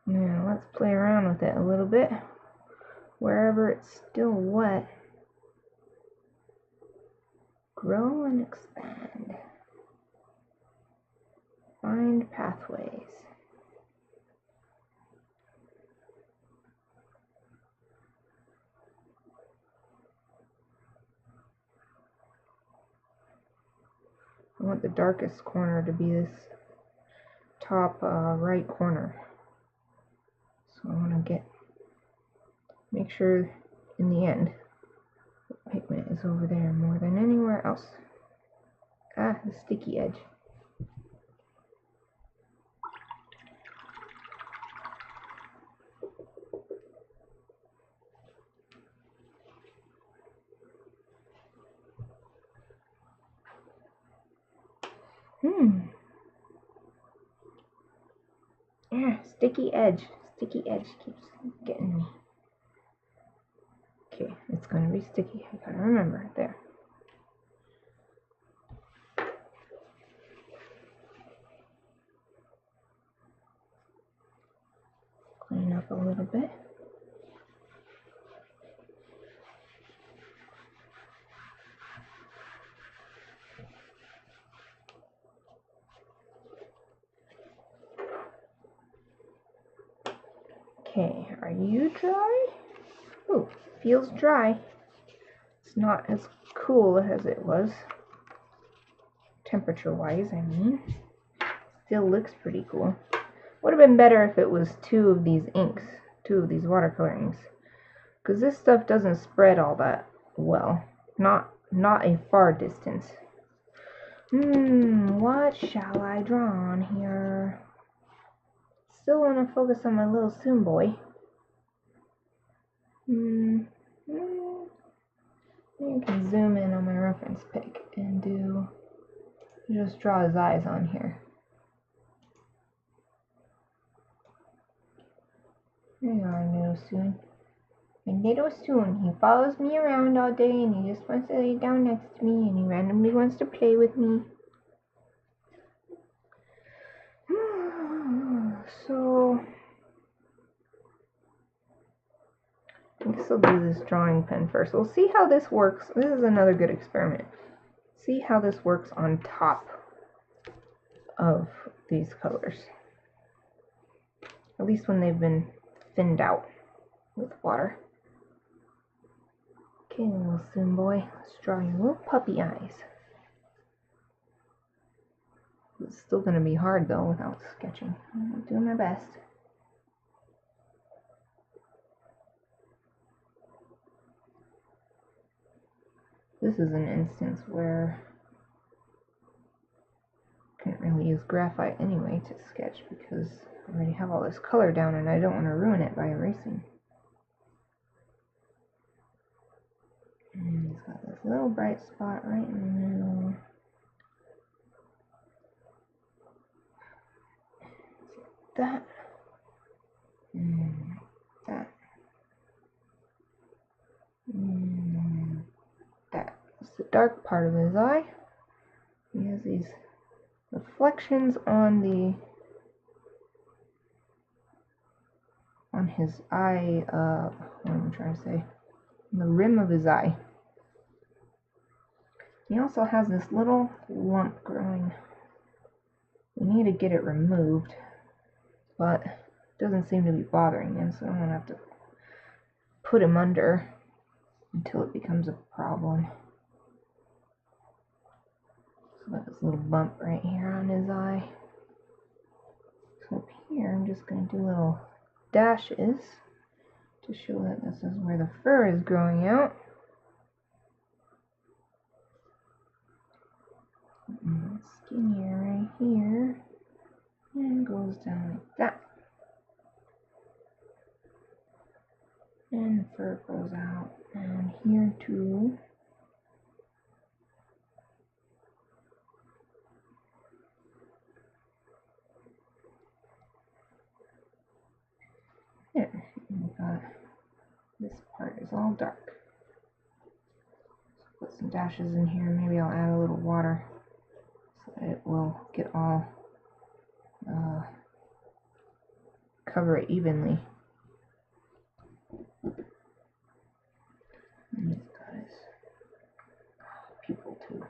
Now let's play around with it a little bit. Wherever it's still wet, grow and expand. Find pathways. I want the darkest corner to be this top right corner. So I want to make sure in the end the pigment is over there more than anywhere else. Ah, the sticky edge. Yeah, sticky edge. Sticky edge keeps getting me. Okay, it's gonna be sticky. I gotta remember it there. Clean up a little bit. Okay, are you dry? Oh, feels dry. It's not as cool as it was. Temperature-wise, I mean. Still looks pretty cool. Would have been better if it was two of these watercolor inks. Because this stuff doesn't spread all that well. Not a far distance. What shall I draw on here? Still want to focus on my little Soon boy. Maybe I can zoom in on my reference pick and just draw his eyes on here. There you are, little Soon. My little Soon. He follows me around all day and he just wants to lay down next to me and he randomly wants to play with me. So I guess I'll do this drawing pen first. We'll see how this works. This is another good experiment. See how this works on top of these colors. At least when they've been thinned out with water. Okay, little Soon boy, let's draw your little puppy eyes. It's still going to be hard though without sketching. I'm doing my best. This is an instance where I couldn't really use graphite anyway to sketch because I already have all this color down and I don't want to ruin it by erasing. And he's got this little bright spot right in the middle. That. And that. And that. It's the dark part of his eye. He has these reflections on his eye, what am I trying to say? On the rim of his eye. He also has this little lump growing We need to get it removed, but it doesn't seem to be bothering him, so I'm gonna have to put him under until it becomes a problem. So that this little bump right here on his eye. So up here, I'm just gonna do little dashes to show that this is where the fur is growing out. And skinnier right here, and goes down like that. And the fur goes out, and here too. There, we've got this part is all dark. Put some dashes in here. Maybe I'll add a little water so that it will get all cover it evenly. And he's got his pupil too.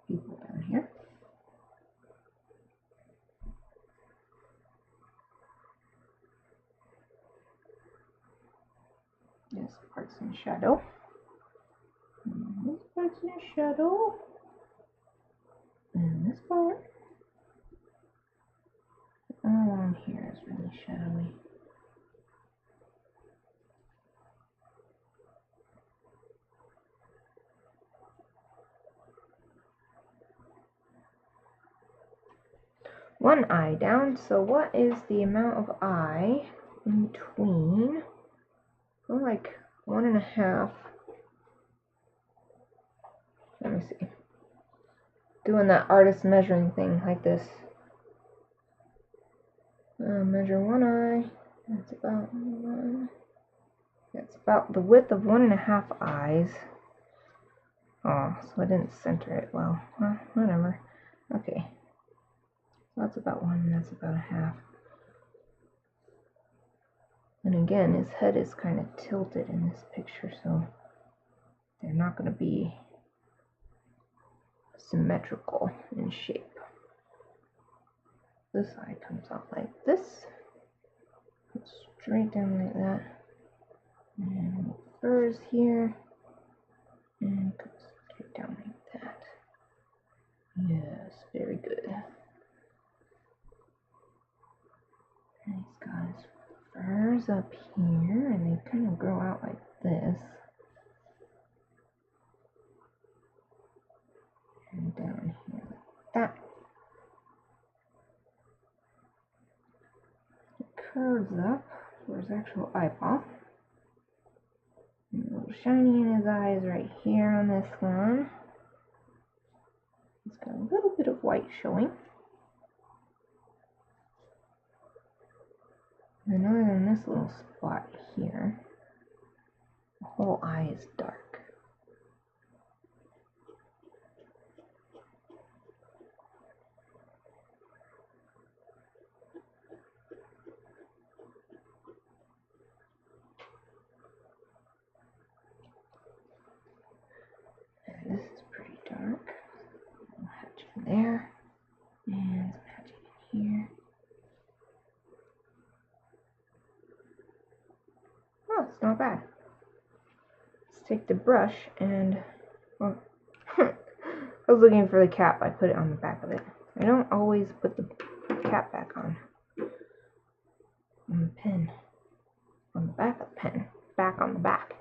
Pupil down here. This part's in shadow. And this part's in shadow. And this part. All along here is really shadowy. One eye down, so what is the amount of eye in between? Oh, like 1.5. Let me see. Doing that artist measuring thing like this. Measure one eye. That's about one. That's about the width of 1.5 eyes. Oh, so I didn't center it well. Well, whatever. Okay. So that's about one, and that's about 1/2. And again, his head is kind of tilted in this picture, so they're not going to be symmetrical in shape. This eye comes out like this. Goes straight down like that. And the fur is here. And goes straight down like that. Yes, very good. And he's got his furs up here, and they kind of grow out like this. And down here like that. It curves up for his actual eyeball. And a little shiny in his eyes right here on this one. He's got a little bit of white showing. And other than this little spot here, the whole eye is dark. And this is pretty dark. Some hatching there, and some hatching in here. Oh, it's not bad. Let's take the brush and, well, I was looking for the cap. I put it on the back of it. I don't always put the cap back on the pen. On the back of the pen. Back on the back.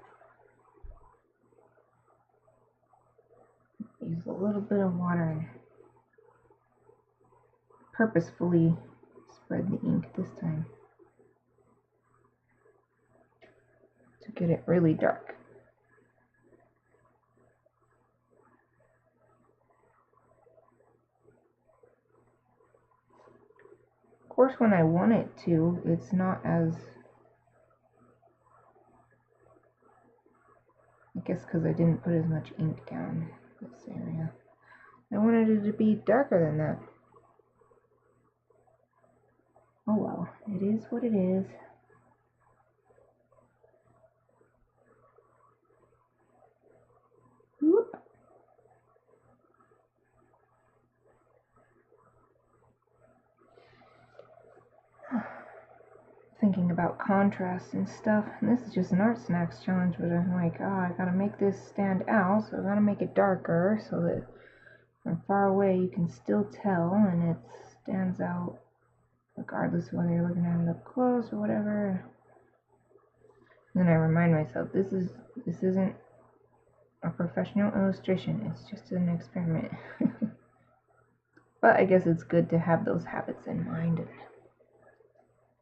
Use a little bit of water and purposefully spread the ink this time to get it really dark. Of course, when I want it to, it's not as, I guess because I didn't put as much ink down this area. I wanted it to be darker than that. Oh well, it is what it is. Whoop. thinking about contrast and stuff. And this is just an ArtSnacks challenge, but I'm like, oh, I gotta make this stand out, so I gotta make it darker so that from far away you can still tell and it stands out regardless of whether you're looking at it up close or whatever. And then I remind myself, this isn't a professional illustration, it's just an experiment. But I guess it's good to have those habits in mind and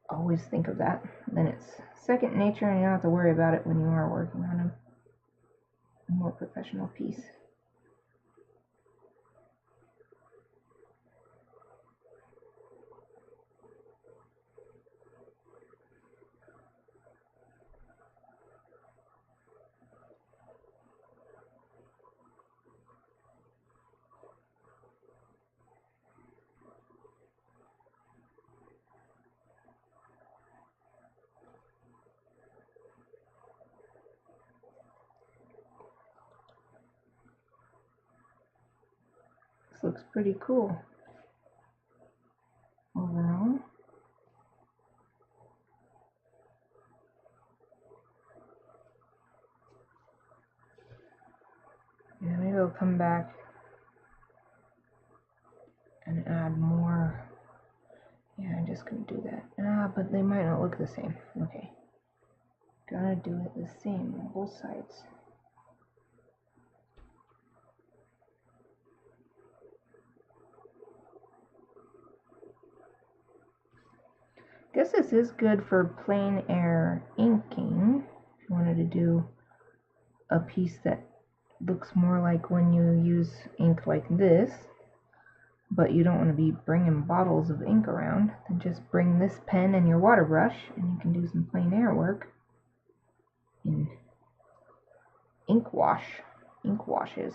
always think of that. Then it's second nature and you don't have to worry about it when you are working on a more professional piece. This looks pretty cool overall. Yeah, maybe I'll come back and add more. Yeah, I'm just gonna do that. But they might not look the same. Okay. Gotta do it the same on both sides. Guess this is good for plein air inking. If you wanted to do a piece that looks more like when you use ink like this, but you don't want to be bringing bottles of ink around, then just bring this pen and your water brush and you can do some plein air work in ink washes.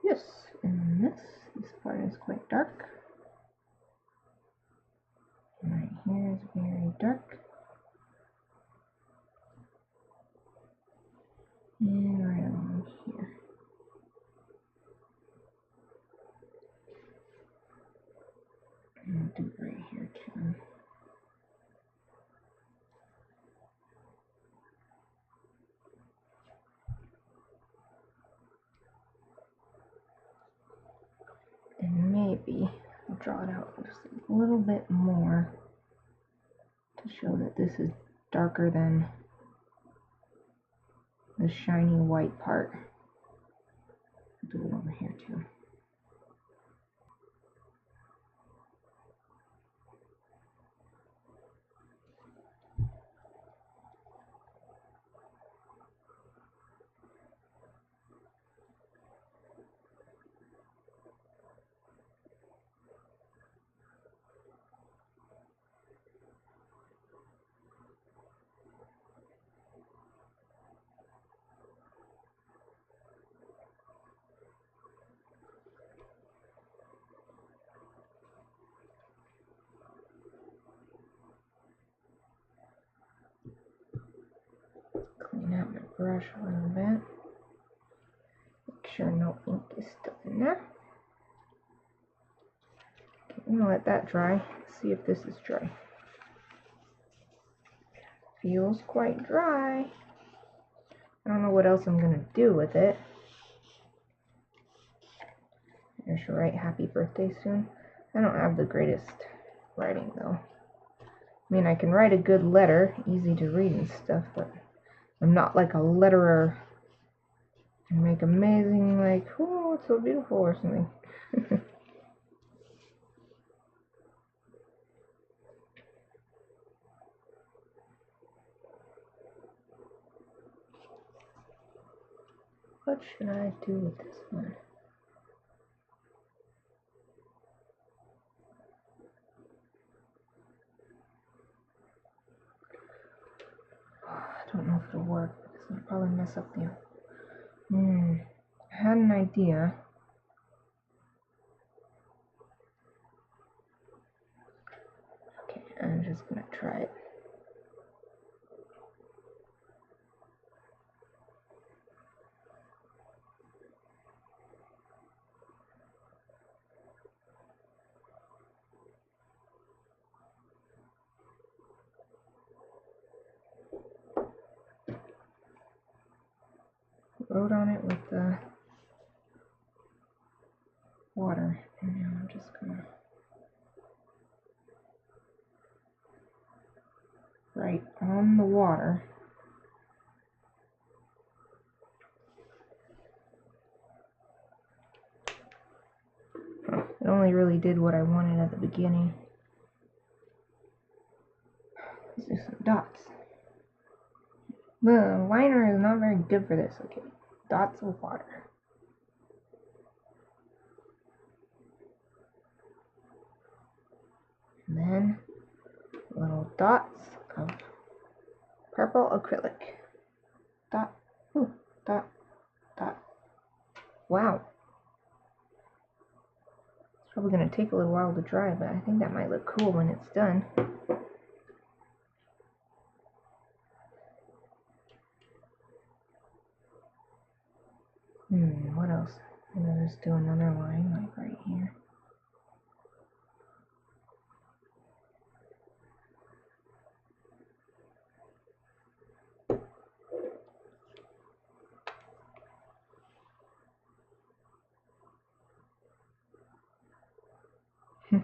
Yes, and this part is quite dark. And right here is very dark. And right along here. And I'll do right here too. And maybe I'll draw it out just a little bit more to show that this is darker than the shiny white part. I'll do it over here too. Clean out my brush a little bit. Make sure no ink is still in there. Okay, I'm gonna let that dry. See if this is dry. Feels quite dry. I don't know what else I'm gonna do with it. I should write happy birthday soon. I don't have the greatest writing though. I mean, I can write a good letter, easy to read and stuff, but I'm not like a letterer and make amazing, like, oh, it's so beautiful or something. What should I do with this one? I don't know if it'll work. This will probably mess up the. I had an idea. Okay, I'm try it. Wrote on it with the water, and now I'm just gonna write on the water. It only really did what I wanted at the beginning. Let's do some dots. The liner is not very good for this. Okay, dots of water. And then little dots of purple acrylic. Dot, ooh, dot, dot. Wow. It's probably going to take a little while to dry, but I think that might look cool when it's done. What else? I'm going to just do another line like right here.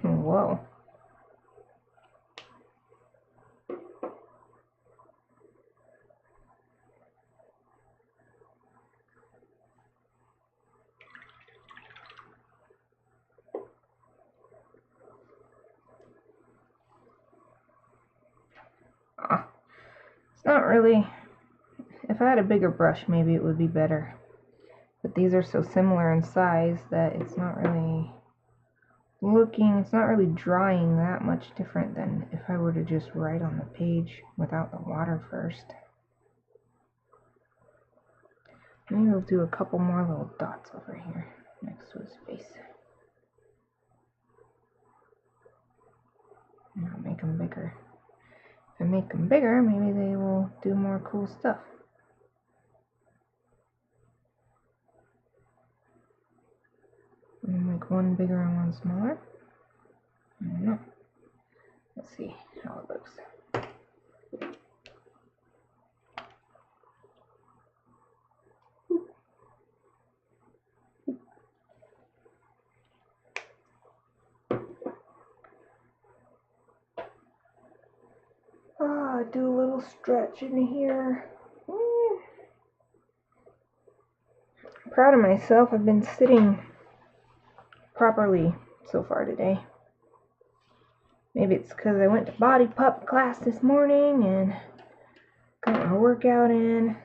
Whoa. It's not really, if I had a bigger brush maybe it would be better, but these are so similar in size that it's not really drying that much different than if I were to just write on the page without the water first. Maybe we'll do a couple more little dots over here next to his face. And I'll make them bigger. If I make them bigger, maybe they will do more cool stuff. I'm gonna make one bigger and one smaller. I don't know. Let's see how it looks. Do a little stretch in here. I'm proud of myself. I've been sitting properly so far today. Maybe it's because I went to body pump class this morning and got my workout in.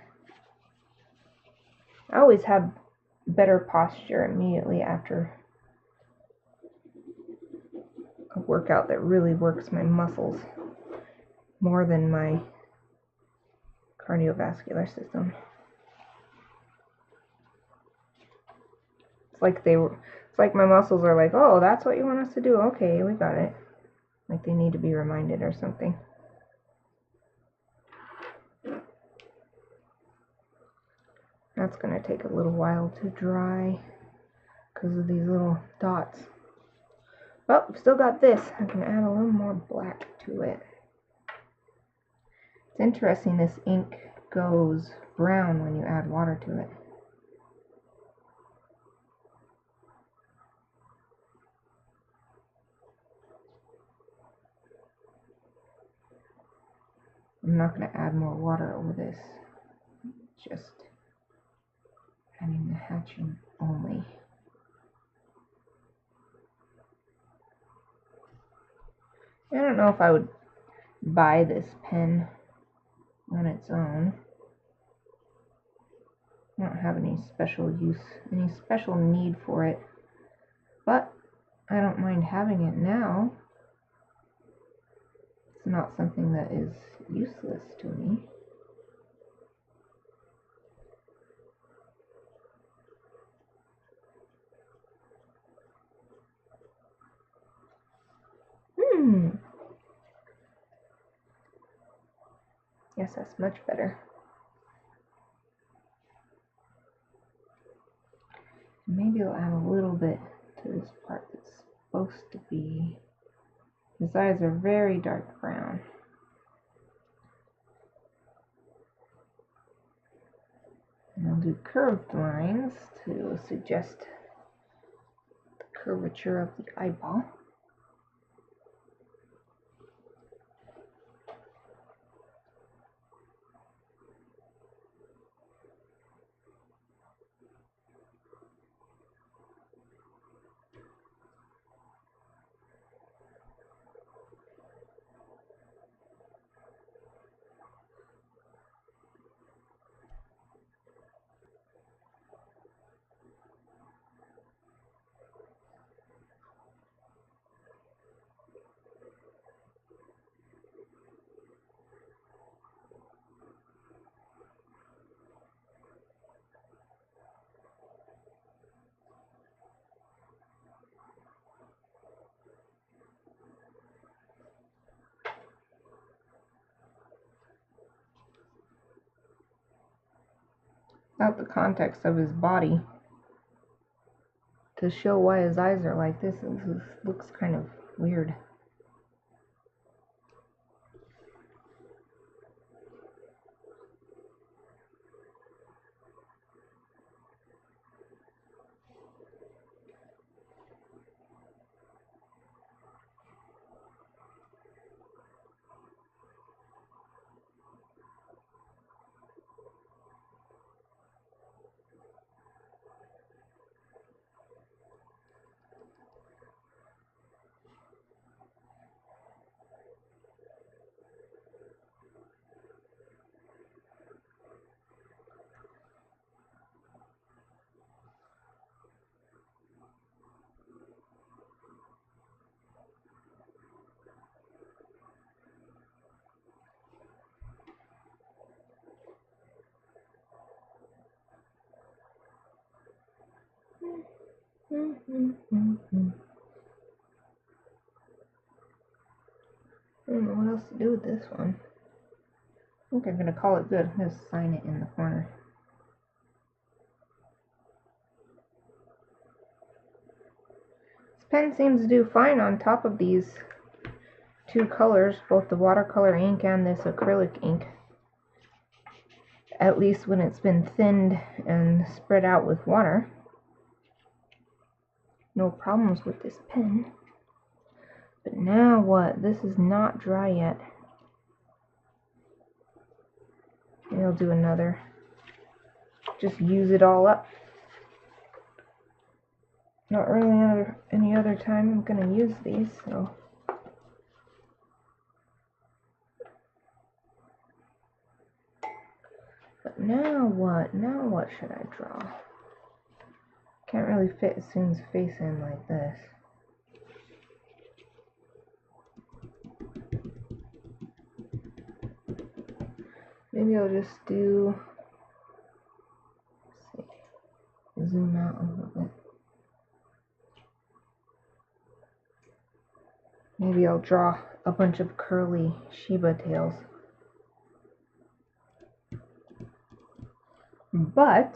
I always have better posture immediately after a workout that really works my muscles more than my cardiovascular system. It's like my muscles are like, oh, that's what you want us to do? Okay, we got it. Like they need to be reminded or something. That's going to take a little while to dry because of these little dots. Oh, still got this. I can add a little more black to it. It's interesting, this ink goes brown when you add water to it. I'm not going to add more water over this. Just adding the hatching only. I don't know if I would buy this pen on its own. I don't have any special need for it, but I don't mind having it now. It's not something that is useless to me. Yes, that's much better. Maybe I'll add a little bit to this part that's supposed to be. His eyes are very dark brown. And I'll do curved lines to suggest the curvature of the eyeball. Out the context of his body to show why his eyes are like this. This looks kind of weird. I don't know what else to do with this one. I think I'm gonna call it good. Just sign it in the corner. This pen seems to do fine on top of these two colors, both the watercolor ink and this acrylic ink. At least when it's been thinned and spread out with water. No problems with this pen. But now what? This is not dry yet. Maybe I'll do another. Just use it all up. Not really any other time I'm gonna use these, so. But now what? Now what should I draw? Can't really fit Assune's face in like this. Maybe I'll just do, let's see, zoom out a little bit. Maybe I'll draw a bunch of curly Shiba tails. But,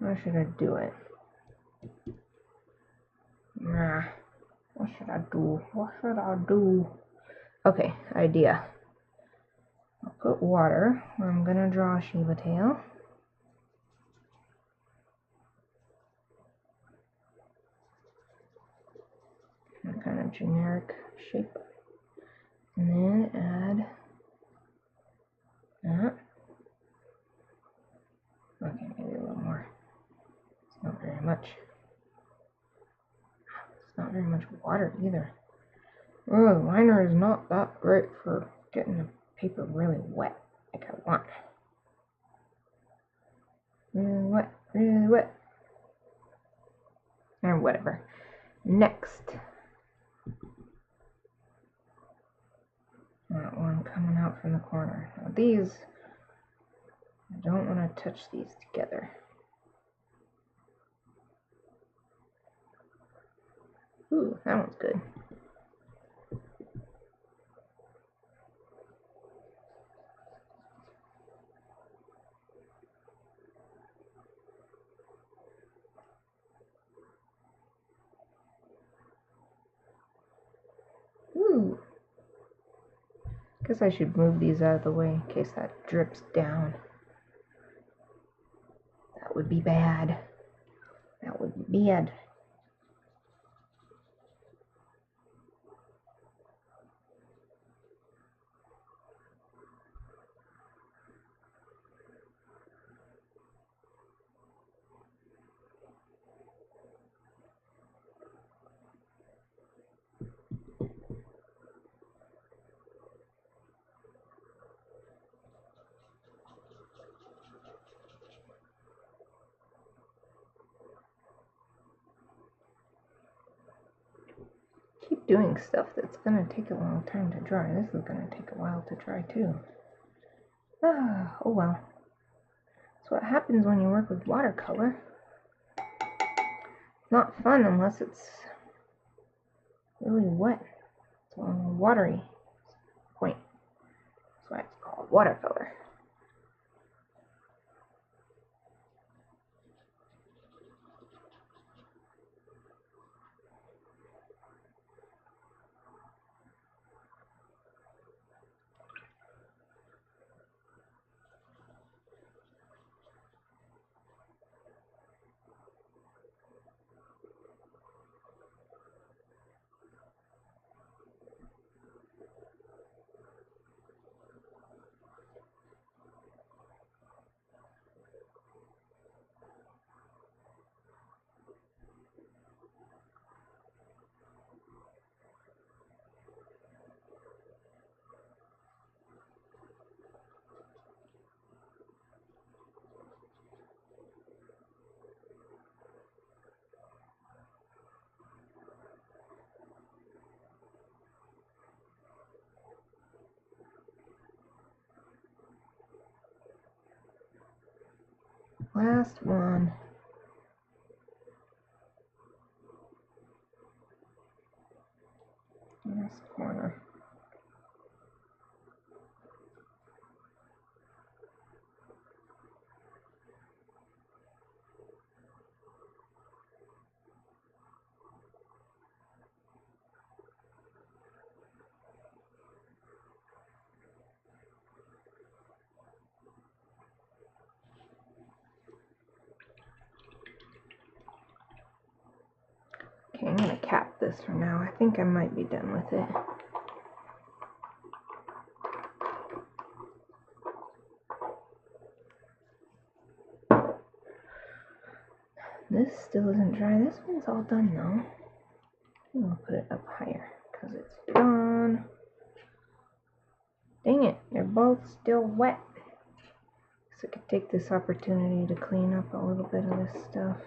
how should I do it? Nah, what should I do? What should I do? Okay, idea. I'll put water where I'm gonna draw a Shiba tail. A kind of generic shape. And then add that. Okay, maybe a little more. It's not very much. It's not very much water either. Oh, the liner is not that great for getting the paper really wet like I want. Really wet, really wet. Or whatever. Next. That one coming out from the corner. Now these, I don't want to touch these together. Ooh, that one's good. guess I should move these out of the way in case that drips down. That would be bad. That would be bad. Keep doing stuff that's gonna take a long time to dry. This is gonna take a while to dry too. Ah, oh well. That's what happens when you work with watercolor. It's not fun unless it's really wet. It's a watery point. That's why it's called watercolor. Last one. Last corner. Okay, I'm gonna cap this for now. I think I might be done with it. This still isn't dry. This one's all done though. I'm gonna put it up higher because it's done. Dang it, they're both still wet. So I could take this opportunity to clean up a little bit of this stuff.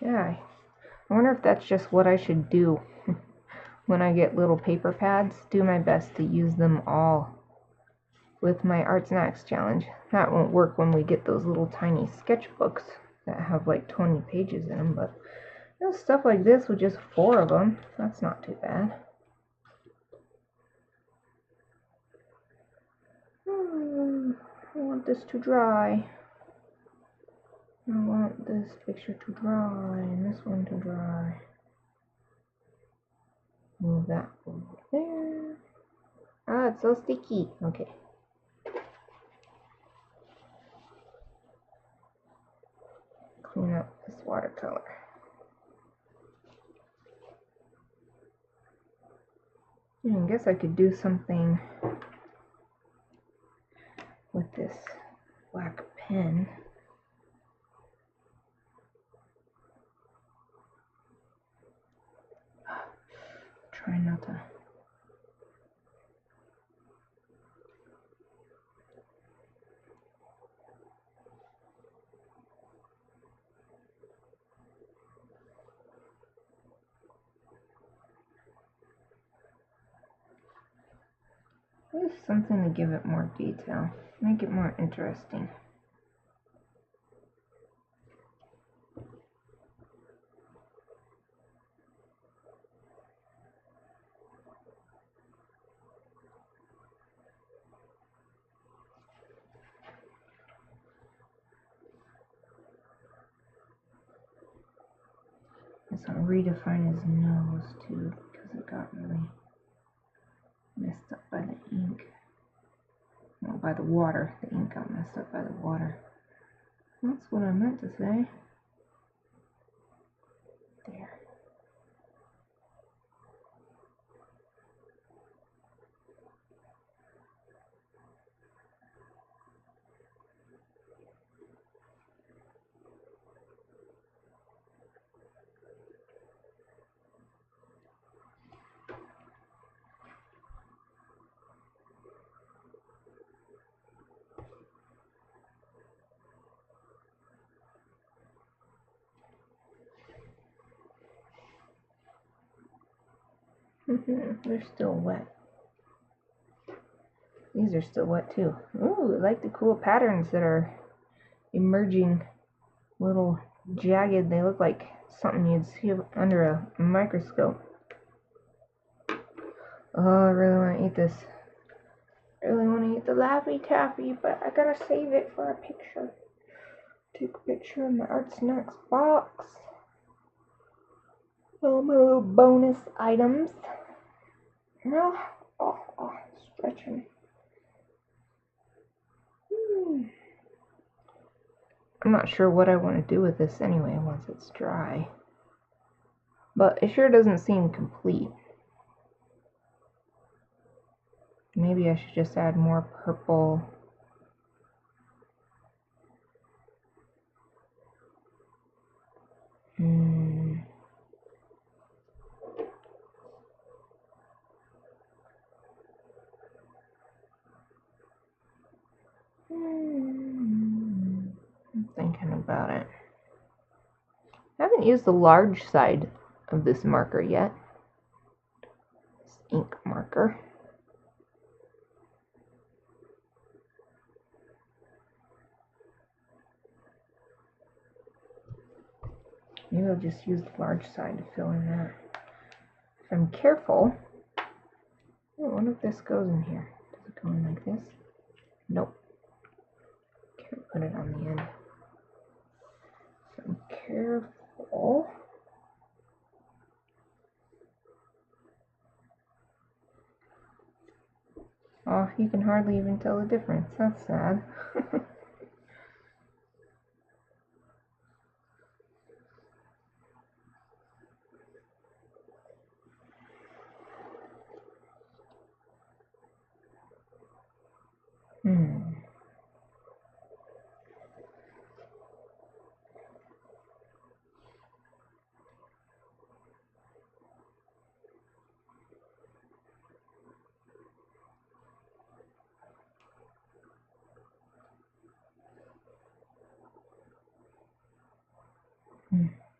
Yeah, I wonder if that's just what I should do when I get little paper pads. Do my best to use them all with my ArtSnacks challenge. That won't work when we get those little tiny sketchbooks that have like 20 pages in them, but you know, stuff like this with just 4 of them, that's not too bad. I want this to dry. I want this picture to dry and this one to dry. Move that over there. Ah, it's so sticky. Okay. Clean up this watercolor. I guess I could do something with this black pen. Try not to. Just something to give it more detail, make it more interesting. Just want to redefine his nose too, because it got really messed up by the ink. Well, by the water. The ink got messed up by the water. That's what I meant to say. There. They're still wet. These are still wet too. Ooh, I like the cool patterns that are emerging. Little jagged. They look like something you'd see under a microscope. Oh, I really want to eat this. I really want to eat the Laffy Taffy, but I gotta save it for a picture. Take a picture of my ArtSnacks box. All my little bonus items. No, stretching. I'm not sure what I want to do with this anyway once it's dry. But it sure doesn't seem complete. Maybe I should just add more purple. I'm thinking about it. I haven't used the large side of this marker yet. This ink marker. Maybe I'll just use the large side to fill in that. If I'm careful. I wonder if this goes in here. Does it go in like this? Nope. Can't put it on the end. So I'm careful. Oh, you can hardly even tell the difference. That's sad.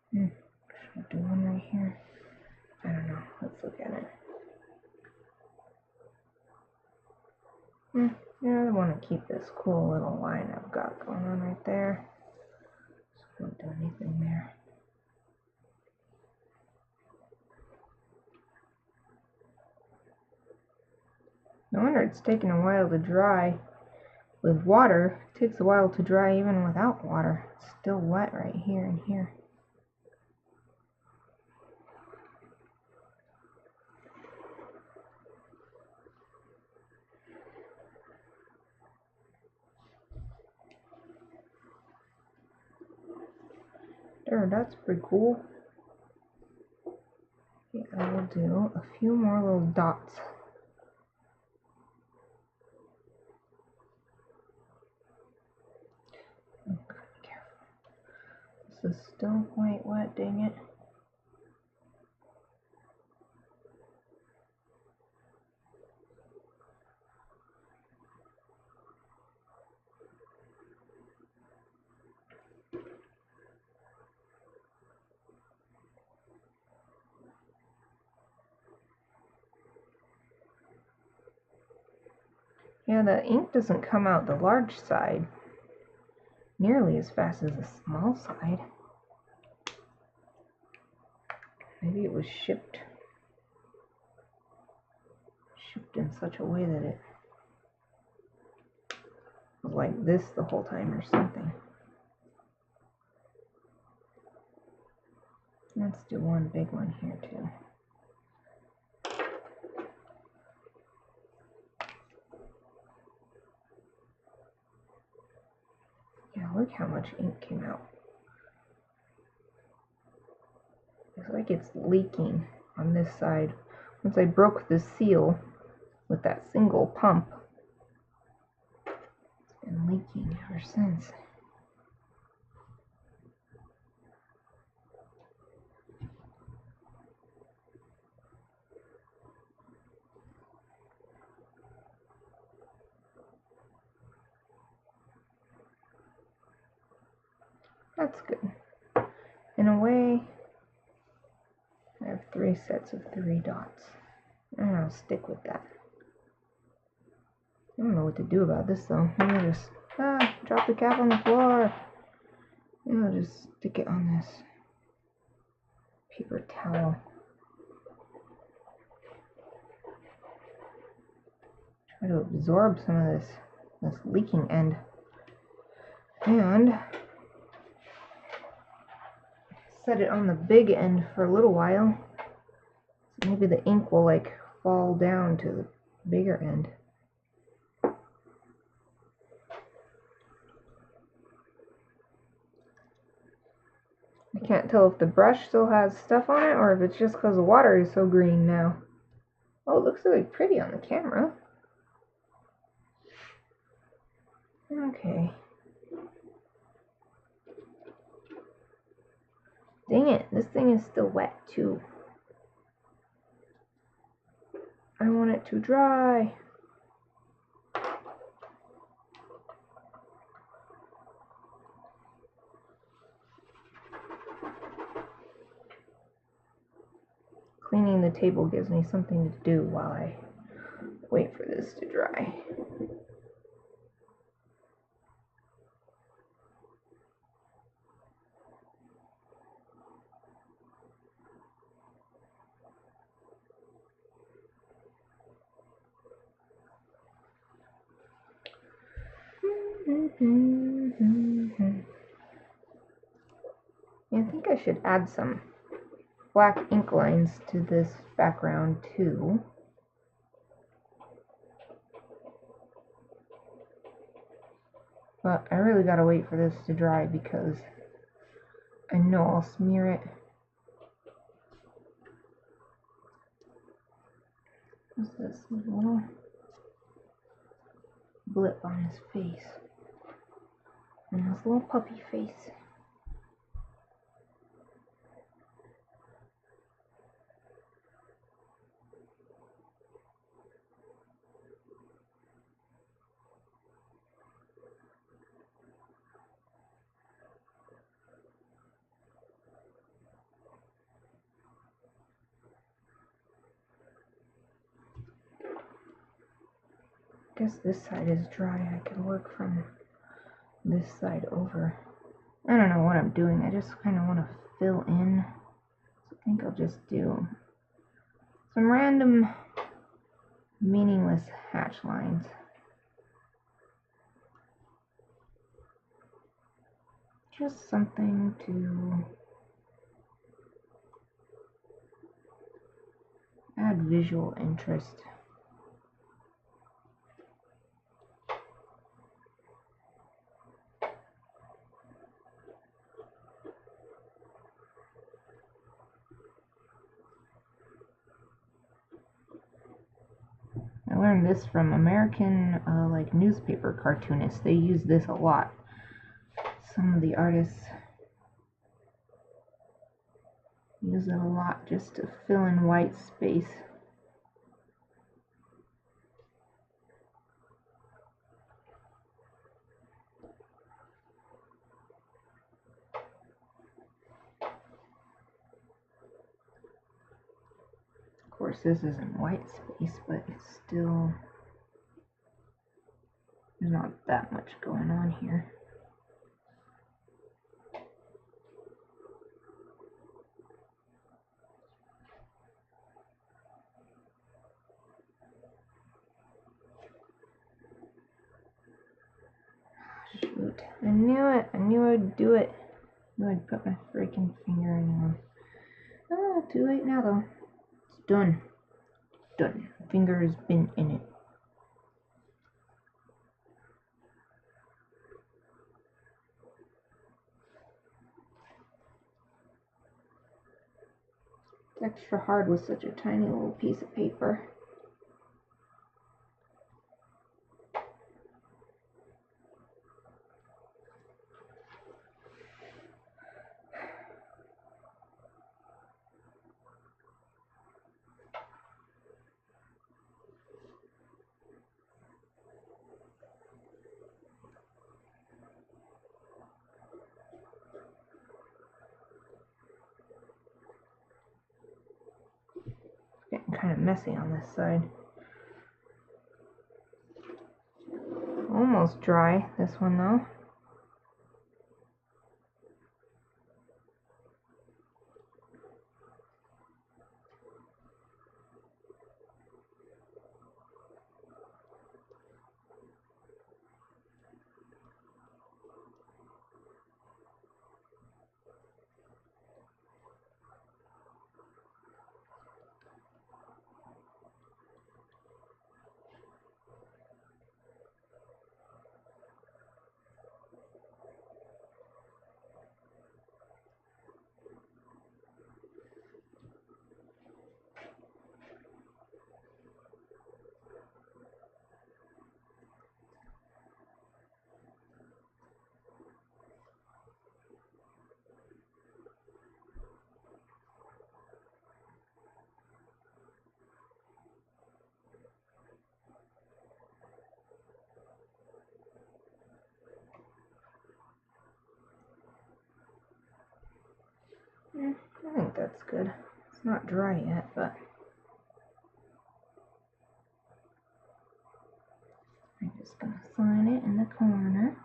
Should I do one right here? I don't know. Let's look at it. Yeah, I want to keep this cool little line I've got going on right there. So I don't do anything there. No wonder it's taking a while to dry. With water, it takes a while to dry even without water. It's still wet right here and here. There, that's pretty cool. Okay, I will do a few more little dots. Oh, God, be careful. This is still quite wet, dang it. Yeah, the ink doesn't come out the large side nearly as fast as the small side. Maybe it was shipped in such a way that it was like this the whole time or something. Let's do one big one here too. Yeah, look how much ink came out. It's like it's leaking on this side. Once I broke the seal with that single pump, it's been leaking ever since. That's good. In a way, I have 3 sets of 3 dots. And I'll stick with that. I don't know what to do about this though. Maybe I'll just drop the cap on the floor. Maybe I'll just stick it on this paper towel. Try to absorb some of this leaking end. And set it on the big end for a little while. So maybe the ink will like fall down to the bigger end. I can't tell if the brush still has stuff on it or if it's just because the water is so green now. Oh, it looks really pretty on the camera. Okay. Dang it, this thing is still wet too. I want it to dry. Cleaning the table gives me something to do while I wait for this to dry. I think I should add some black ink lines to this background too. But I really gotta wait for this to dry because I know I'll smear it. What's this little blip on his face? And his little puppy face. I guess this side is dry. I can work from this side over. I don't know what I'm doing. I just kind of want to fill in. So I think I'll just do some random meaningless hatch lines. Just something to add visual interest. I learned this from American like newspaper cartoonists. They use this a lot. Some of the artists use it a lot just to fill in white space. Of course, this isn't white space, but it's still There's not that much going on here. Shoot, I knew it. I knew I'd do it. I knew I'd put my freaking finger in one. Ah, too late now though. It's done. Done. Finger has been in it. It's extra hard with such a tiny little piece of paper. Getting kind of messy on this side. Almost dry, this one though. I think that's good. It's not dry yet, but I'm just going to sign it in the corner.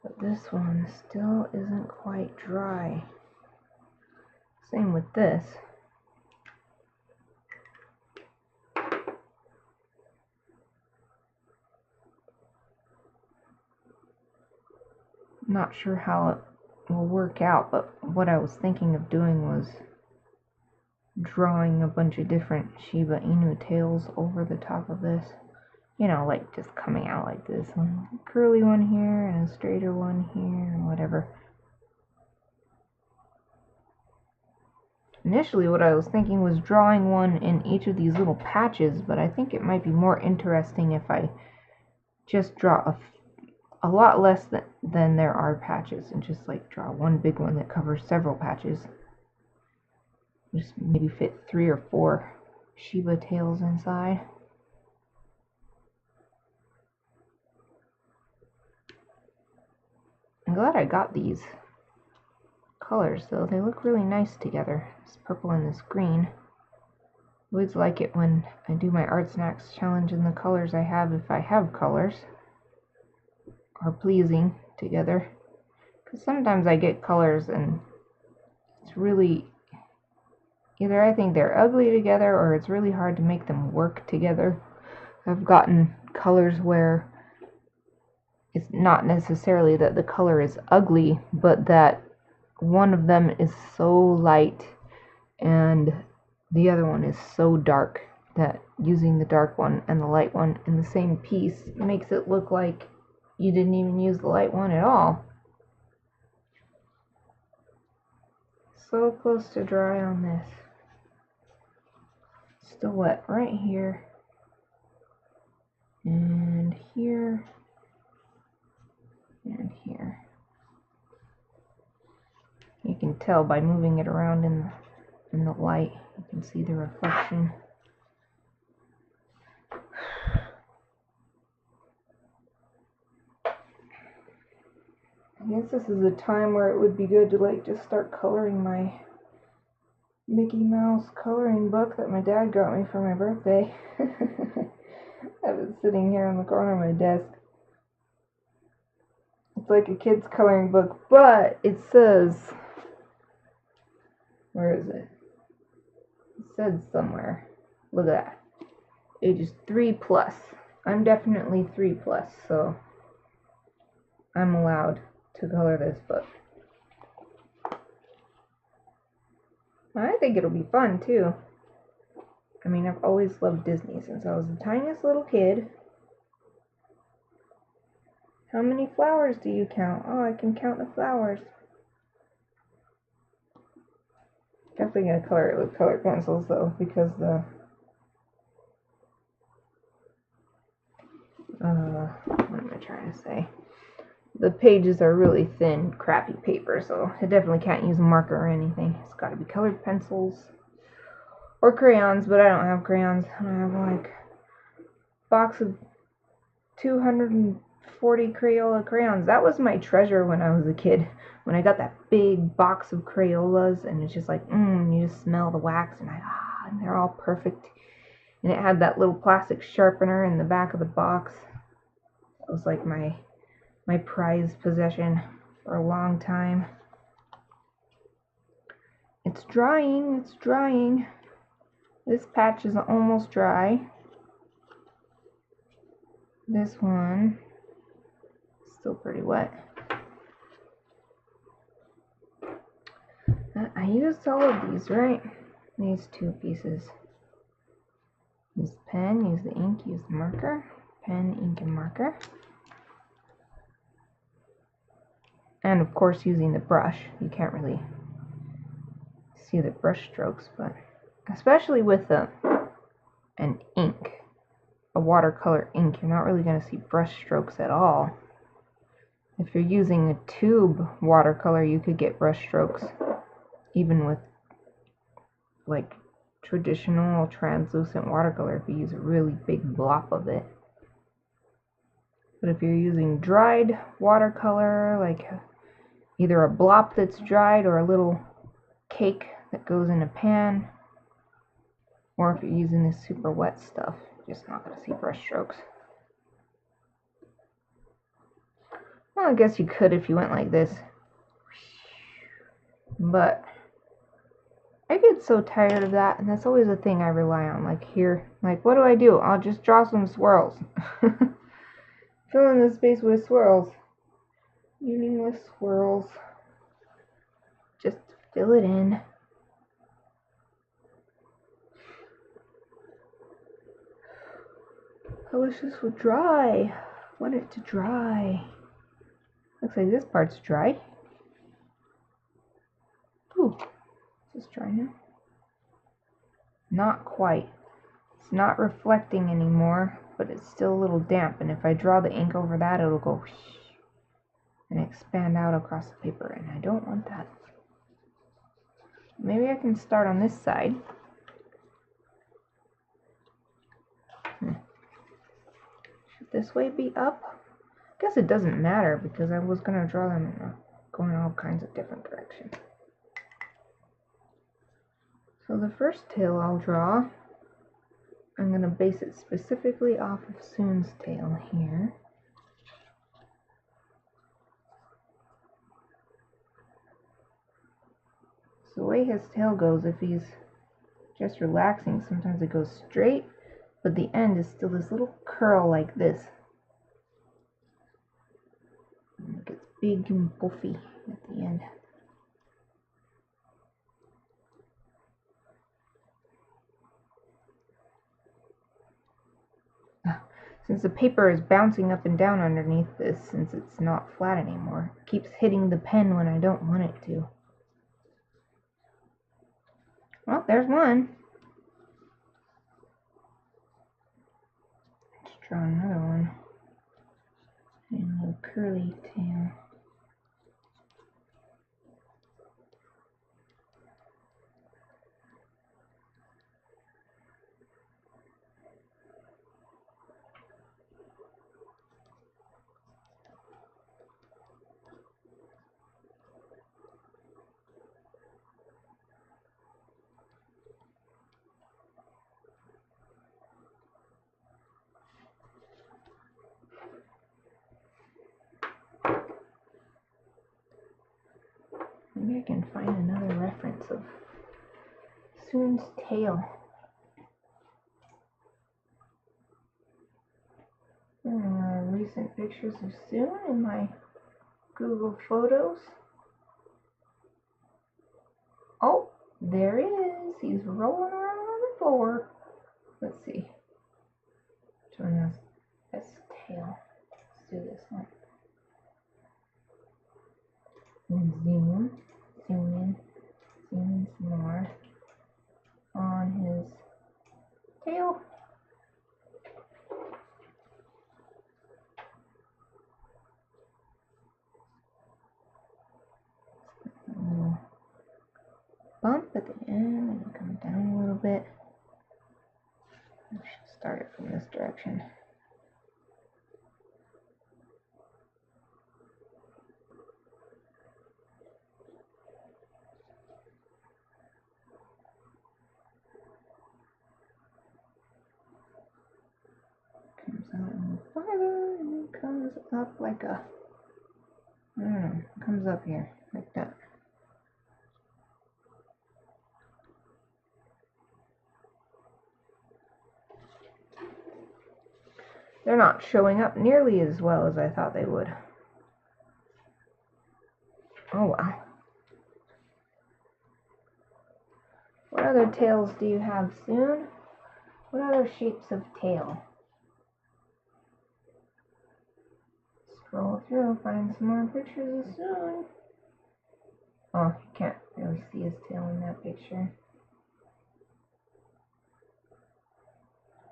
But this one still isn't quite dry. Same with this. Not sure how it will work out, but what I was thinking of doing was drawing a bunch of different Shiba Inu tails over the top of this. You know, like just coming out like this. A curly one here and a straighter one here and whatever. Initially what I was thinking was drawing one in each of these little patches, but I think it might be more interesting if I just draw a lot less than there are patches and just like draw one big one that covers several patches. Just maybe fit 3 or 4 Shiba tails inside. I'm glad I got these colors though. They look really nice together. This purple and this green. I always like it when I do my ArtSnacks challenge and the colors I have, if I have colors, are pleasing together. Because sometimes I get colors and it's really, either I think they're ugly together or it's really hard to make them work together. I've gotten colors where it's not necessarily that the color is ugly, but that one of them is so light and the other one is so dark that using the dark one and the light one in the same piece makes it look like you didn't even use the light one at all. So close to dry on this. Still wet right here and here and here. You can tell by moving it around in the light. You can see the reflection. guess this is a time where it would be good to like just start coloring my Mickey Mouse coloring book that my dad got me for my birthday. I have it sitting here on the corner of my desk. It's like a kid's coloring book, but it says, where is it? It said somewhere. Look at that. Ages 3+. I'm definitely 3+, so I'm allowed to color this book. I think it'll be fun too. I mean, I've always loved Disney since I was the tiniest little kid. How many flowers do you count? Oh, I can count the flowers. Definitely gonna color it with colored pencils though, because the what am I trying to say? The pages are really thin, crappy paper, so I definitely can't use a marker or anything. It's gotta be colored pencils or crayons, but I don't have crayons. I have like a box of 240 Crayola crayons. That was my treasure when I was a kid. When I got that big box of Crayolas, and it's just like, you just smell the wax, and and they're all perfect. And it had that little plastic sharpener in the back of the box. It was like my prized possession for a long time. It's drying, it's drying. This patch is almost dry. This one is still pretty wet. I used all of these, right? These two pieces. Use the pen, use the ink, use the marker. Pen, ink, and marker. And of course using the brush. You can't really see the brush strokes, but especially with an ink, a watercolor ink, you're not really going to see brush strokes at all. If you're using a tube watercolor, you could get brush strokes even with like traditional translucent watercolor if you use a really big blob of it. But if you're using dried watercolor, like either a blob that's dried or a little cake that goes in a pan, or if you're using this super wet stuff, you're just not going to see brush strokes. Well, I guess you could if you went like this. But I get so tired of that, and that's always a thing I rely on. Like here, like what do? I'll just draw some swirls. Fill in the space with swirls. Meaningless swirls. Just fill it in. I wish this would dry. I want it to dry. Looks like this part's dry. Ooh, is this dry now? Not quite. It's not reflecting anymore, but it's still a little damp. And if I draw the ink over that, it'll go whoosh and expand out across the paper. And I don't want that. Maybe I can start on this side. Should this way be up? I guess it doesn't matter because I was going to draw them going all kinds of different directions. So the first tail I'll draw, I'm going to base it specifically off of Soon's tail here. So the way his tail goes, if he's just relaxing, sometimes it goes straight, but the end is still this little curl like this. And it gets big and puffy at the end. Since the paper is bouncing up and down underneath this, since it's not flat anymore, it keeps hitting the pen when I don't want it to. Well, there's one. Let's draw another one. And a little curly tail. Maybe I can find another reference of Soon's tail. Recent pictures of Soon in my Google Photos. Oh, there he is. He's rolling around on the floor. Let's see. Which one has best tail? Let's do this one. And zoom in some more on his tail. A little bump at the end and come down a little bit. I should start it from this direction. Comes out a little farther and then comes up like a, I don't know, comes up here like that. They're not showing up nearly as well as I thought they would. Oh well. What other tails do you have, Soon? What other shapes of tail? Scroll through, find some more pictures of Soon. Oh, you can't really see his tail in that picture.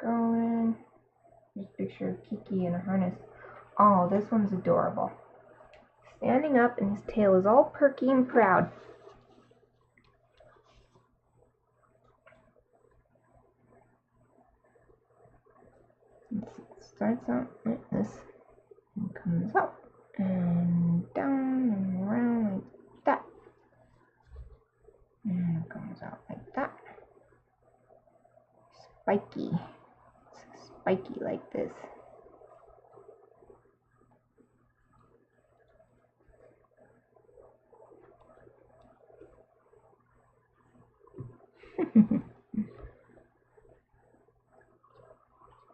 Scrolling. There's a picture of Kiki in a harness. Oh, this one's adorable. Standing up and his tail is all perky and proud. It starts out like this and comes up and down and around like that. And it comes out like that. Spiky. It's spiky like this.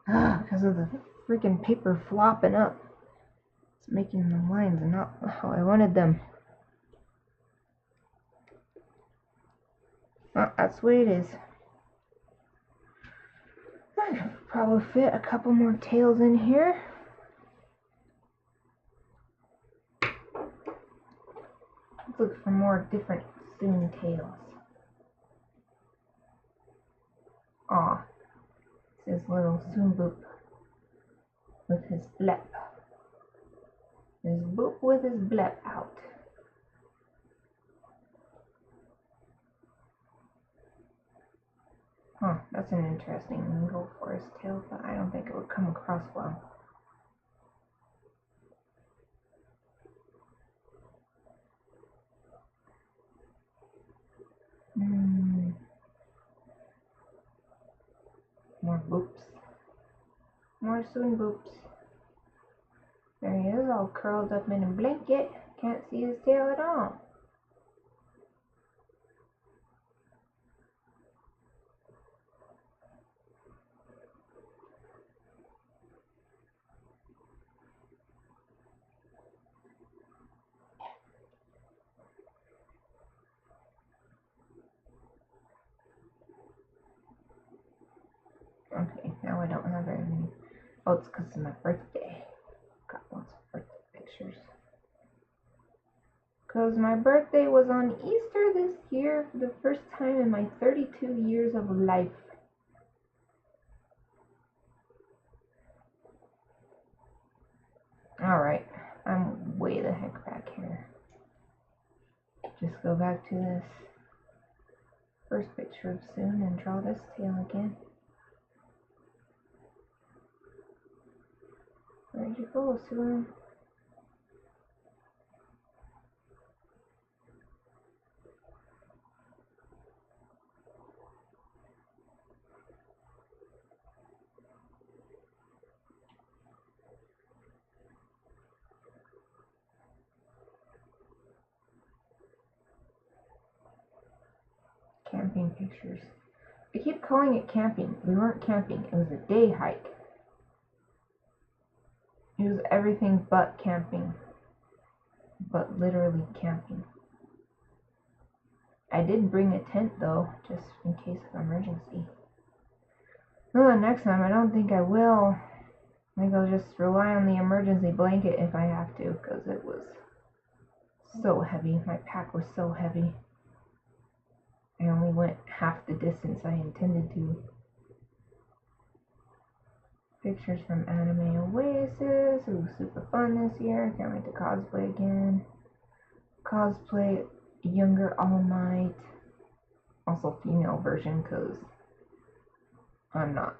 Because of the freaking paper flopping up. It's making the lines not how I wanted them. Oh, that's the way it is. I could probably fit a couple more tails in here. Let's look for more different Soon tails. Aw, it's his little Soon Boop with his blep. His boop with his blep out. Huh, that's an interesting angle for his tail, but I don't think it would come across well. More boops. More Soon Boops. There he is, all curled up in a blanket. Can't see his tail at all. Okay, now I don't have very many. Oh, it's because of my birthday. Got lots of birthday pictures. Because my birthday was on Easter this year for the first time in my 32 years of life. Alright, I'm way the heck back here. Just go back to this first picture of Soon and draw this tail again. Where'd you go, Soon? camping pictures. I keep calling it camping. We weren't camping. It was a day hike. It was everything but camping. But literally camping. I did bring a tent though, just in case of emergency. Well, next time I don't think I will. I think I'll just rely on the emergency blanket if I have to, because it was so heavy. My pack was so heavy. I only went half the distance I intended to. Pictures from Anime Oasis. It was super fun this year. Can't wait to cosplay again. Cosplay Younger All Might. Also female version, because I'm not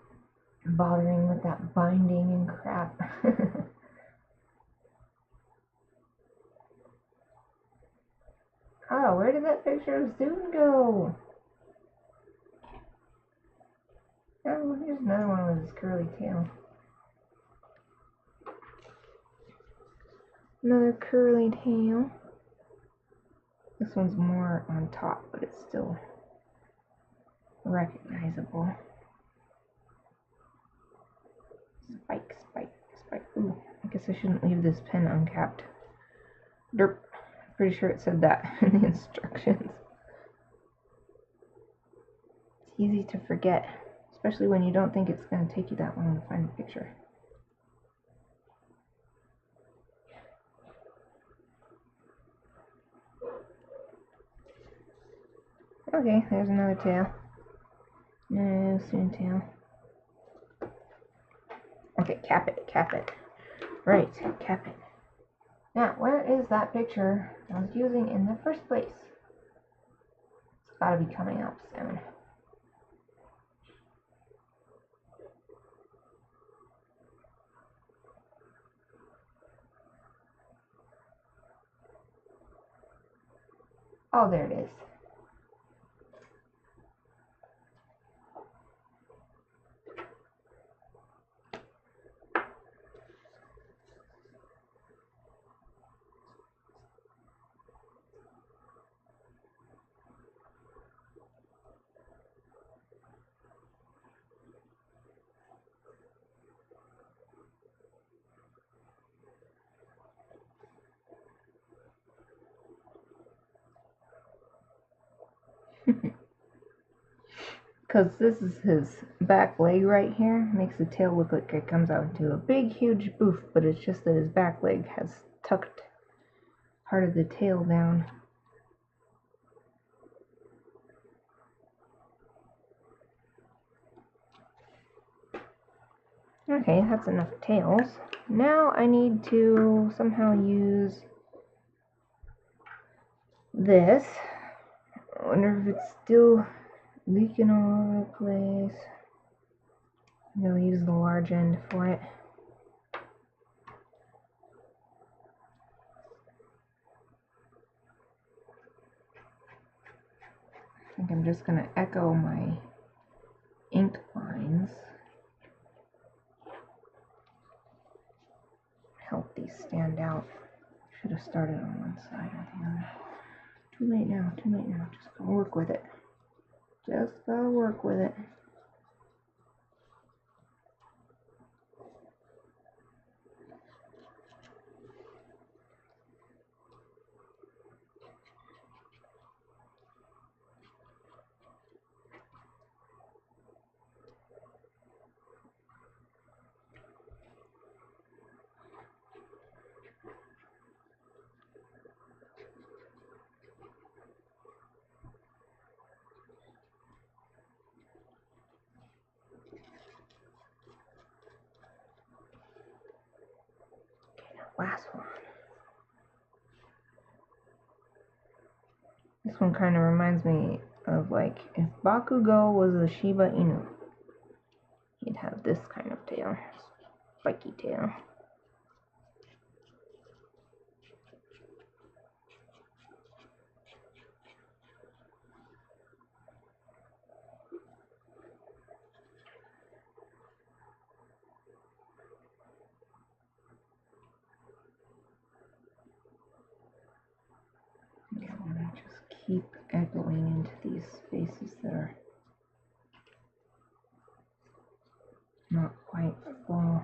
bothering with that binding and crap. Oh, where did that picture of Soon go? Oh, here's another one with his curly tail. Another curly tail. This one's more on top, but it's still recognizable. Spike, spike, spike. Ooh, I guess I shouldn't leave this pen uncapped. Derp. Pretty sure it said that in the instructions. It's easy to forget, especially when you don't think it's going to take you that long to find a picture. Okay, there's another tail. No, soon tail. Okay, cap it, cap it. Right, cap it. Now, where is that picture I was using in the first place? It's gotta be coming up soon. Oh, there it is. Because this is his back leg right here, makes the tail look like it comes out into a big huge boof, but it's just that his back leg has tucked part of the tail down. Okay, that's enough tails. Now I need to somehow use this. I wonder if it's still leaking all over the place. I'm going to use the large end for it. I think I'm just going to echo my ink lines. Help these stand out. Should have started on one side or the other. Too late now, too late now. Just gotta work with it. Just gotta work with it. Last one. This one kind of reminds me of like if Bakugo was a Shiba Inu. He'd have this kind of tail. Spiky tail. Yeah, I'm gonna just keep echoing into these spaces that are not quite full.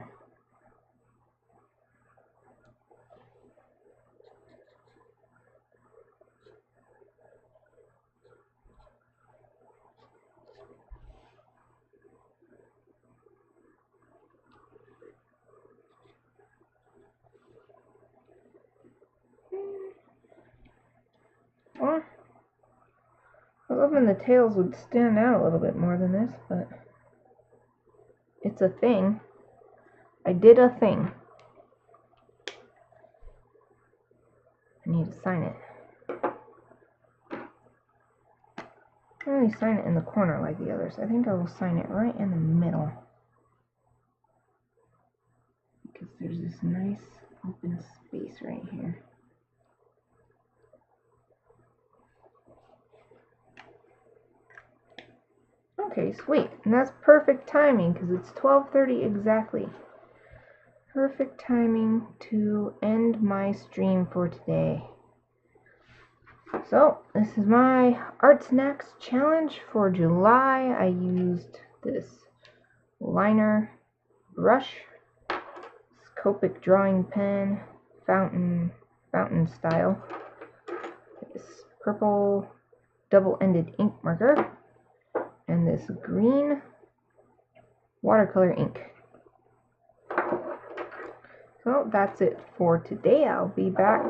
Well, I was hoping the tails would stand out a little bit more than this, but it's a thing. I did a thing. I need to sign it. I don't really sign it in the corner like the others. I think I will sign it right in the middle. Because there's this nice open space right here. Okay, sweet. And that's perfect timing because it's 12:30 exactly. Perfect timing to end my stream for today. So, this is my ArtSnacks challenge for July. I used this liner brush, Copic drawing pen, fountain style, this purple double-ended ink marker, and this green watercolor ink. So that's it for today. I'll be back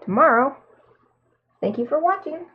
tomorrow. Thank you for watching.